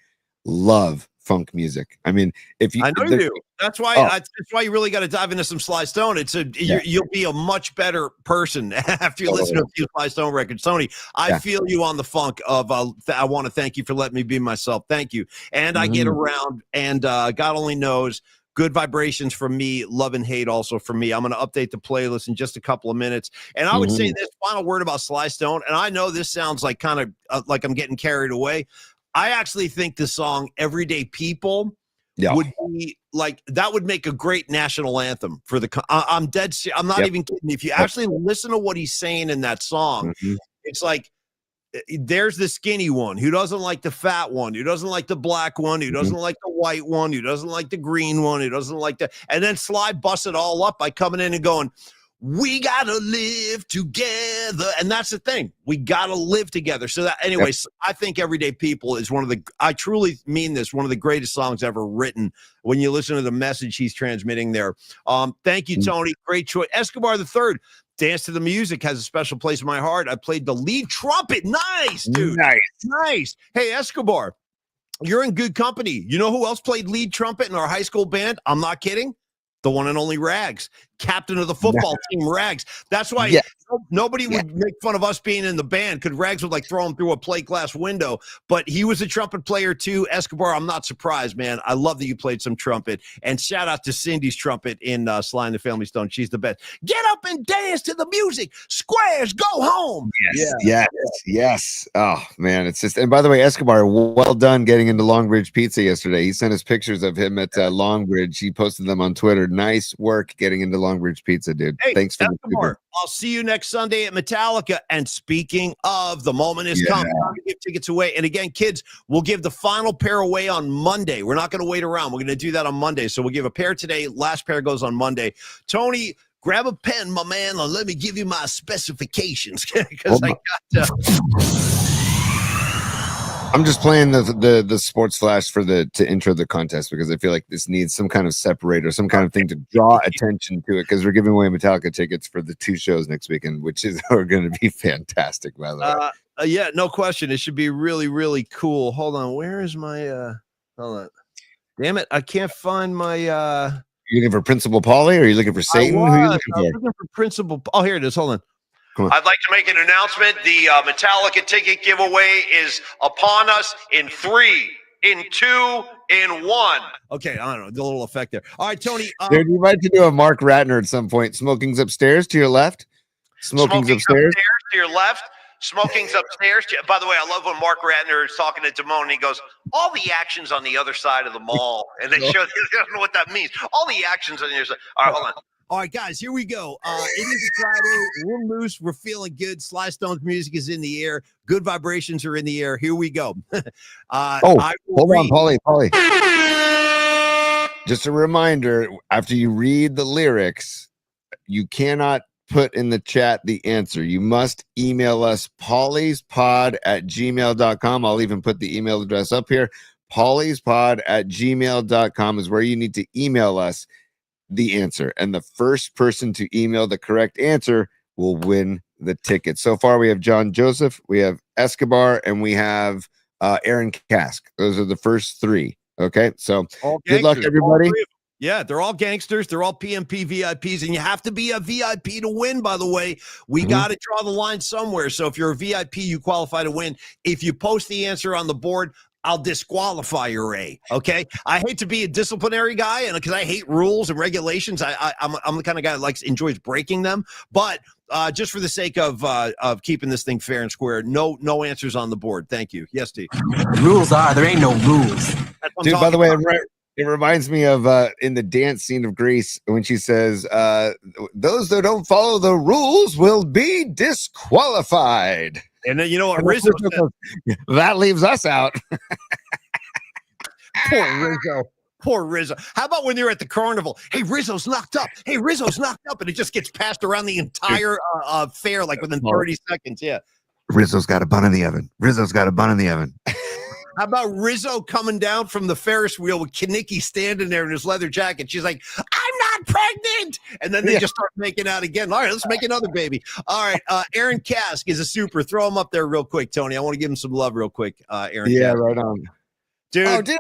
love funk music. I mean, if you, I know you do. That's why you really got to dive into some Sly Stone. You'll be a much better person after you listen to a few Sly Stone records. Tony, I feel you on the funk of. I want to thank you for letting me be myself. Thank you. And I get around, and God only knows. Good vibrations from me, love and hate also from me. I'm going to update the playlist in just a couple of minutes. And I would say this final word about Sly Stone, and I know this sounds like kind of like I'm getting carried away. I actually think the song Everyday People would be like, that would make a great national anthem for the, I'm dead serious. I'm not even kidding. If you actually listen to what he's saying in that song, it's like, there's the skinny one who doesn't like the fat one, who doesn't like the black one, who doesn't like the white one, who doesn't like the green one, who doesn't like the, and then Sly busts it all up by coming in and going, we gotta live together. And that's the thing, we gotta live together. So that, anyways, I think Everyday People is I truly mean this, one of the greatest songs ever written when you listen to the message he's transmitting there. Thank you, Tony. Great choice. Escobar the Third. Dance to the Music has a special place in my heart. I played the lead trumpet. Nice, dude. Nice. Hey, Escobar, you're in good company. You know who else played lead trumpet in our high school band? I'm not kidding. The one and only Rags, captain of the football team, Rags. That's why nobody would make fun of us being in the band, because Rags would like throw him through a plate glass window. But he was a trumpet player too. Escobar, I'm not surprised, man. I love that you played some trumpet. And shout out to Cindy's trumpet in Sly and the Family Stone. She's the best. Get up and dance to the music. Squares, go home. Yes. Oh man, it's just. And by the way, Escobar, well done getting into Longbridge Pizza yesterday. He sent us pictures of him at Longbridge. He posted them on Twitter. Nice work getting into Longbridge Pizza, dude. Hey, thanks for Escobar. I'll see you next Sunday at Metallica. And speaking of, the moment has come. Time to give tickets away. And again, kids, we'll give the final pair away on Monday. We're not going to wait around. We're going to do that on Monday. So we'll give a pair today. Last pair goes on Monday. Tony, grab a pen, my man, and let me give you my specifications, because I got I'm just playing the sports flash to intro the contest, because I feel like this needs some kind of separator, some kind of thing to draw attention to it, because we're giving away Metallica tickets for the 2 shows next weekend, which are going to be fantastic, by the way. Yeah, no question. It should be really, really cool. Hold on. Where is my hold on. Damn it. I can't find my You looking for Principal Paulie, or are you looking for Satan? Who are you looking for Principal. Oh, here it is. Hold on. I'd like to make an announcement. The Metallica ticket giveaway is upon us in 3, in 2, in 1. Okay, I don't know, the little effect there. All right, Tony. Dude, you might do a Mark Ratner at some point. Smoking's upstairs to your left. Smoking's upstairs to your left. Smoking's upstairs. By the way, I love when Mark Ratner is talking to Damone, and he goes, all the action's on the other side of the mall. And they show, I don't know what that means. All the action's on the other side. All right, hold on. All right, guys, here we go. It is a Friday. We're loose. We're feeling good. Sly Stone's music is in the air. Good vibrations are in the air. Here we go. Hold on, Paulie. Just a reminder, after you read the lyrics, you cannot put in the chat the answer. You must email us pauliespod@gmail.com. I'll even put the email address up here. pauliespod@gmail.com is where you need to email us the answer. And the first person to email the correct answer will win the ticket. So far, we have John Joseph, we have Escobar, and we have Aaron Cask. Those are the first three. Okay, so good luck, everybody. Yeah, they're all gangsters. They're all PMP VIPs, and you have to be a VIP to win, by the way. We got to draw the line somewhere. So if you're a VIP, you qualify to win. If you post the answer on the board, I'll disqualify your A. Okay. I hate to be a disciplinary guy, and because I hate rules and regulations, I'm the kind of guy that enjoys breaking them. But just for the sake of keeping this thing fair and square, no answers on the board. Thank you. Yes, Steve. Rules are there ain't no rules. Dude, by the way, it reminds me of in the dance scene of Grease when she says, "Those that don't follow the rules will be disqualified." And then you know what Rizzo said? That leaves us out. Poor Rizzo. How about when you're at the carnival? Hey, Rizzo's knocked up. Hey, Rizzo's knocked up. And it just gets passed around the entire fair within 30 seconds. Yeah. Rizzo's got a bun in the oven. Rizzo's got a bun in the oven. How about Rizzo coming down from the Ferris wheel with Kaniki standing there in his leather jacket? She's like, "I'm not pregnant." And then they just start making out again. All right, let's make another baby. All right. Aaron Cask is a super. Throw him up there real quick, Tony. I want to give him some love real quick. Aaron Cask. Right on. Dude. Oh, dude.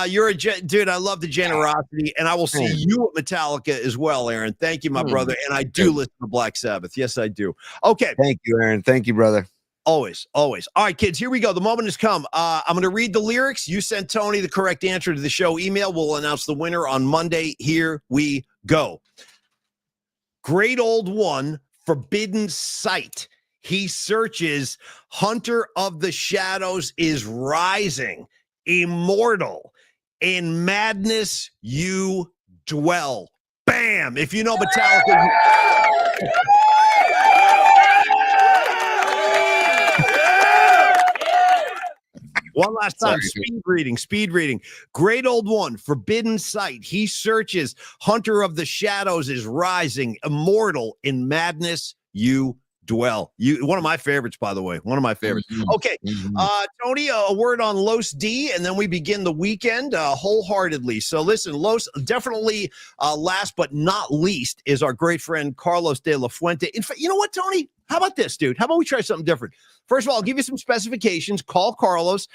You're dude. I love the generosity, and I will see you at Metallica as well, Aaron. Thank you, my brother. And I do listen to Black Sabbath. Yes, I do. Okay. Thank you, Aaron. Thank you, brother. Always. All right, kids, here we go. The moment has come. I'm going to read the lyrics. You send Tony the correct answer to the show email. We'll announce the winner on Monday. Here we go. Great old one, forbidden sight. He searches. Hunter of the shadows is rising. Immortal. In madness you dwell. Bam! If you know Metallica. One last time. Speed reading. Great old one, forbidden sight. He searches. Hunter of the shadows is rising. Immortal. In madness you dwell. One of my favorites, by the way. One of my favorites. Okay. Tony, a word on Los D, and then we begin the weekend wholeheartedly. So listen, Los, definitely last but not least is our great friend Carlos de la Fuente. In fact, you know what, Tony? How about this, dude? How about we try something different? First of all, I'll give you some specifications. Call Carlos.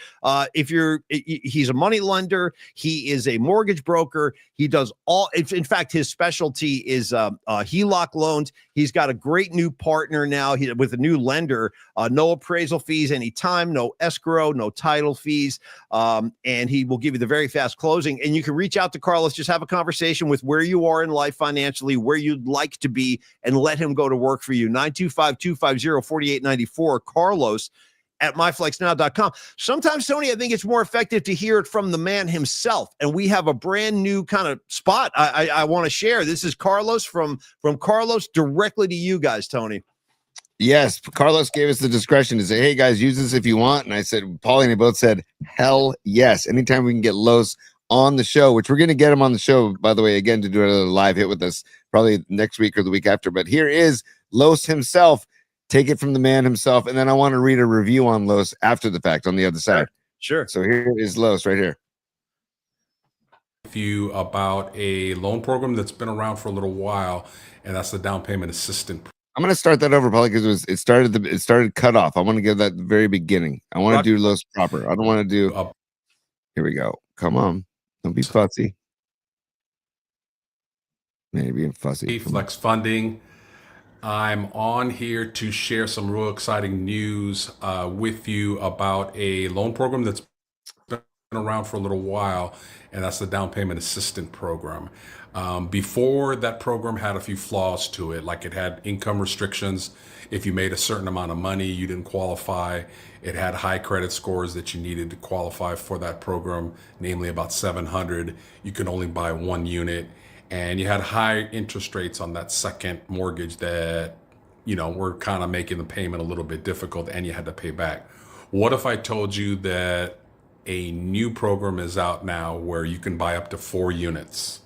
He's a money lender. He is a mortgage broker. He does all. In fact, his specialty is HELOC loans. He's got a great new partner now with a new lender. No appraisal fees anytime, no escrow, no title fees, and he will give you the very fast closing. And you can reach out to Carlos. Just have a conversation with where you are in life financially, where you'd like to be, and let him go to work for you. 925-250-4894. Carlos at myflexnow.com. Sometimes, Tony, I think it's more effective to hear it from the man himself. And we have a brand new kind of spot I want to share. This is Carlos from Carlos directly to you guys, Tony. Yes, Carlos gave us the discretion to say, "Hey guys, use this if you want." And I said, Paulie and I both said, "Hell yes." Anytime we can get Los on the show, which we're going to get him on the show, by the way, again, to do another live hit with us probably next week or the week after. But here is Los himself. Take it from the man himself. And then I want to read a review on Los after the fact on the other side. Sure. So here is Los right here. You about a loan program that's been around for a little while, and that's the down payment assistant. I'm going to start that over probably because it started cut off. I want to give that the very beginning. I want to do Los proper. I don't want to do. Here we go. Come on. Don't be fussy. Maybe I'm fussy. Flex funding. I'm on here to share some real exciting news with you about a loan program that's been around for a little while, and that's the down payment assistant program. Before, that program had a few flaws to it, like it had income restrictions. If you made a certain amount of money, you didn't qualify. It had high credit scores that you needed to qualify for that program, namely about 700. You could only buy one unit. And you had high interest rates on that second mortgage that, were kind of making the payment a little bit difficult, and you had to pay back. What if I told you that A new program is out now where you can buy up to 4 units.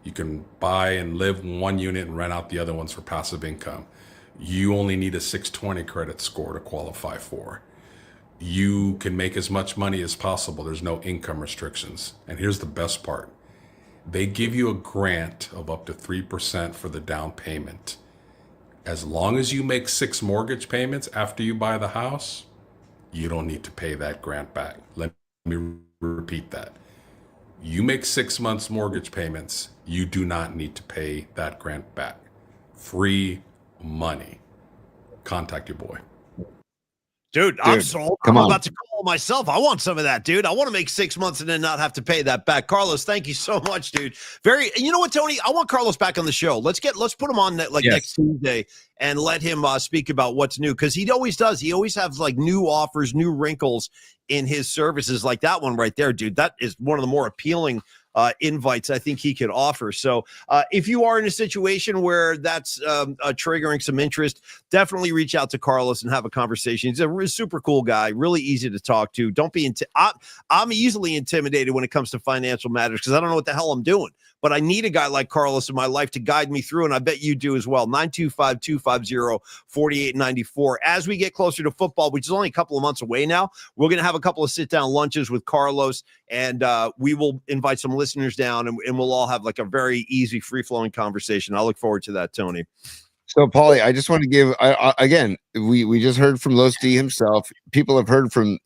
You can buy and live in one unit and rent out the other ones for passive income. You only need a 620 credit score to qualify for. You can make as much money as possible. There's no income restrictions. And here's the best part. They give you a grant of up to 3% for the down payment. As long as you make 6 mortgage payments after you buy the house, you don't need to pay that grant back. Let me repeat that. You make 6 months mortgage payments, you do not need to pay that grant back. Free money. Contact your boy. Dude, I'm sold. Come I'm on. about to call myself. I want some of that, dude. I want to make 6 months and then not have to pay that back. Carlos, thank you so much, dude. You know what, Tony? I want Carlos back on the show. Let's put him on next Tuesday and let him speak about what's new, because he always does. He always has like new offers, new wrinkles in his services, like that one right there, dude. That is one of the more appealing invites I think he could offer. So if you are in a situation where that's triggering some interest, definitely reach out to Carlos and have a conversation. He's a super cool guy, really easy to talk to. Don't be I'm easily intimidated when it comes to financial matters because I don't know what the hell I'm doing. But I need a guy like Carlos in my life to guide me through, and I bet you do as well. 925-250-4894. As we get closer to football, which is only a couple of months away now, we're going to have a couple of sit-down lunches with Carlos, and we will invite some listeners down, and we'll all have like a very easy, free-flowing conversation. I look forward to that, Tony. So, Paulie, I just want to give again. We just heard from Los D himself. People have heard from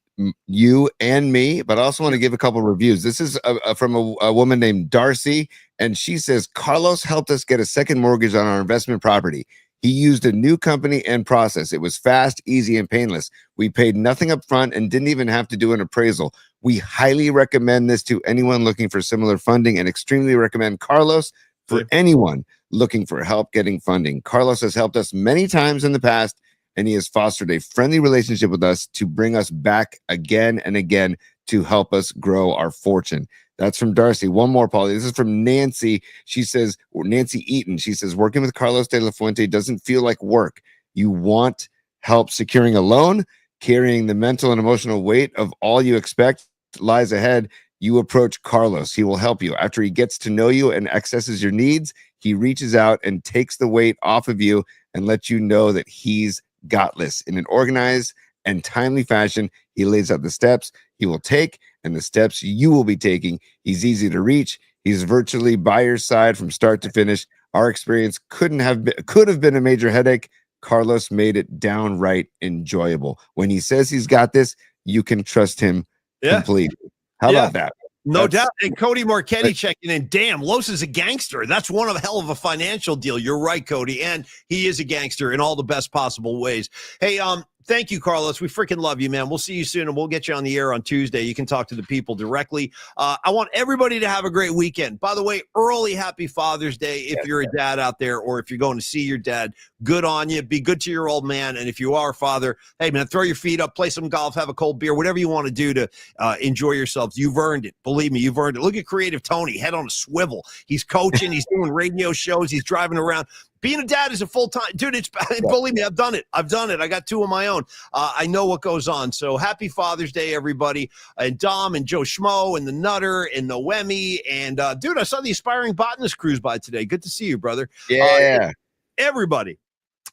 you and me, but I also want to give a couple of reviews. This is from a woman named Darcy, and she says Carlos helped us get a second mortgage on our investment property. He used a new company and process. It was fast, easy, and painless. We paid nothing up front and didn't even have to do an appraisal. We highly recommend this to anyone looking for similar funding, and extremely recommend Carlos for anyone looking for help getting funding. Carlos has helped us many times in the past, and he has fostered a friendly relationship with us to bring us back again and again to help us grow our fortune. That's from Darcy. One more, Paulie. This is from Nancy. She says, or Nancy Eaton. She says, working with Carlos de la Fuente doesn't feel like work. You want help securing a loan, carrying the mental and emotional weight of all you expect lies ahead. You approach Carlos. He will help you. After he gets to know you and accesses your needs, he reaches out and takes the weight off of you and lets you know that he's got this. In an organized and timely fashion, he lays out the steps he will take and the steps you will be taking. He's easy to reach. He's virtually by your side from start to finish. Our experience could have been a major headache. Carlos made it downright enjoyable. When he says he's got this, you can trust him completely. How about that? No doubt. And Cody Marchetti checking in. Damn, Los is a gangster. That's one of a hell of a financial deal. You're right, Cody. And he is a gangster in all the best possible ways. Hey, thank you, Carlos. We freaking love you, man. We'll see you soon, and we'll get you on the air on Tuesday. You can talk to the people directly. I want everybody to have a great weekend. By the way, early happy Father's Day if you're a dad out there, or if you're going to see your dad. Good on you. Be good to your old man. And if you are a father, hey, man, throw your feet up, play some golf, have a cold beer, whatever you want to do to enjoy yourselves. You've earned it. Believe me, you've earned it. Look at Creative Tony, head on a swivel. He's coaching. He's doing radio shows. He's driving around. Being a dad is a full-time, dude. Believe me, I've done it. I got 2 of my own. I know what goes on. So happy Father's Day, everybody. And Dom and Joe Schmo and the Nutter and Noemi. And dude, I saw the Aspiring Botanist cruise by today. Good to see you, brother. Yeah. Everybody,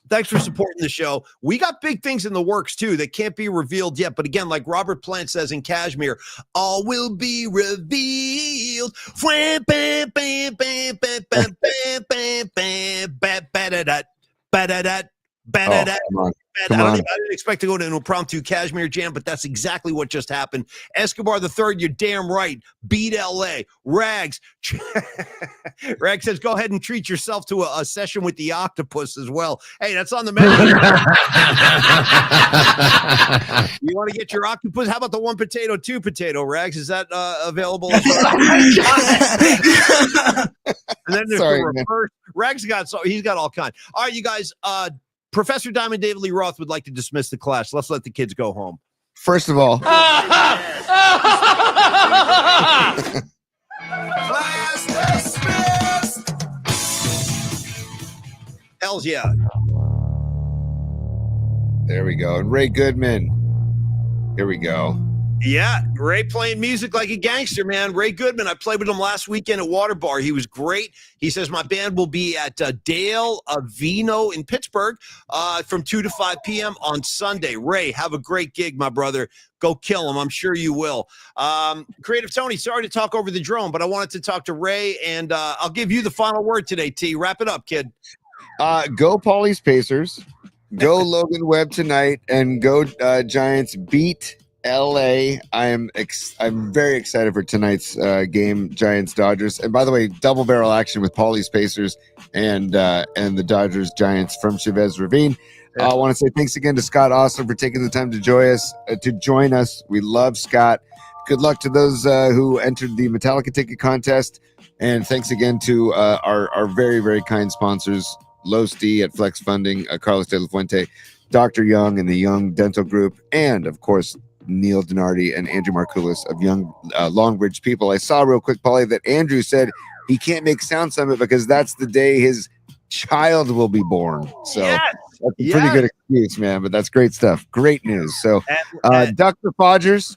thanks for supporting the show. We got big things in the works, too, that can't be revealed yet. But again, like Robert Plant says in Kashmir, all will be revealed. Come on. I didn't expect to go to an impromptu Kashmir jam, but that's exactly what just happened. Escobar the Third, you're damn right. Beat LA. Rags. Rags says, go ahead and treat yourself to a session with the octopus as well. Hey, that's on the menu. You want to get your octopus? How about the 1 potato, 2 potato, Rags? Is that available? As well? And then there's the reverse. Rags he's got all kinds. All right, you guys. Professor Diamond David Lee Roth would like to dismiss the class. Let's let the kids go home. First of all, Class dismissed. Hells yeah. There we go. And Ray Goodman. Here we go. Yeah, Ray playing music like a gangster, man. Ray Goodman. I played with him last weekend at Water Bar. He was great. He says my band will be at Dale Vino in Pittsburgh from 2 to 5 p.m. on Sunday. Ray, have a great gig, my brother. Go kill him. I'm sure you will. Creative Tony, sorry to talk over the drone, but I wanted to talk to Ray, and I'll give you the final word today, T. Wrap it up, kid. Go Paulie's Pacers. Go Logan Webb tonight, and go Giants beat LA. I'm very excited for tonight's game, Giants Dodgers. And by the way, double barrel action with Paulie's Pacers and the Dodgers Giants from Chavez Ravine. Yeah. I want to say thanks again to Scott Ostler for taking the time to join us. We love Scott. Good luck to those who entered the Metallica ticket contest, and thanks again to our very, very kind sponsors, Los D at Flex Funding, Carlos De La Fuente, Dr. Young and the Young Dental Group, and of course Neil Donardi and Andrew Markoulis of Young Longbridge People. I saw real quick, Paulie, that Andrew said he can't make Sound Summit because that's the day his child will be born. So Yes. that's a pretty good excuse, man. But that's great stuff. Great news. So duck the Fodgers.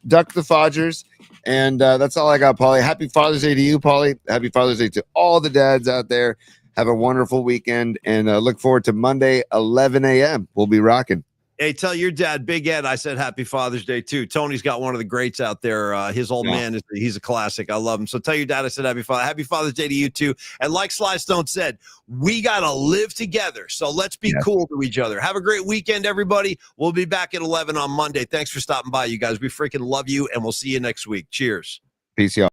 And that's all I got, Paulie. Happy Father's Day to you, Paulie. Happy Father's Day to all the dads out there. Have a wonderful weekend, and look forward to Monday, 11 a.m. We'll be rocking. Hey, tell your dad, Big Ed, I said happy Father's Day too. Tony's got one of the greats out there. His old man, he's a classic. I love him. So tell your dad I said happy Father's Day to you too. And like Sly Stone said, we got to live together. So let's be cool to each other. Have a great weekend, everybody. We'll be back at 11 on Monday. Thanks for stopping by, you guys. We freaking love you, and we'll see you next week. Cheers. Peace, y'all.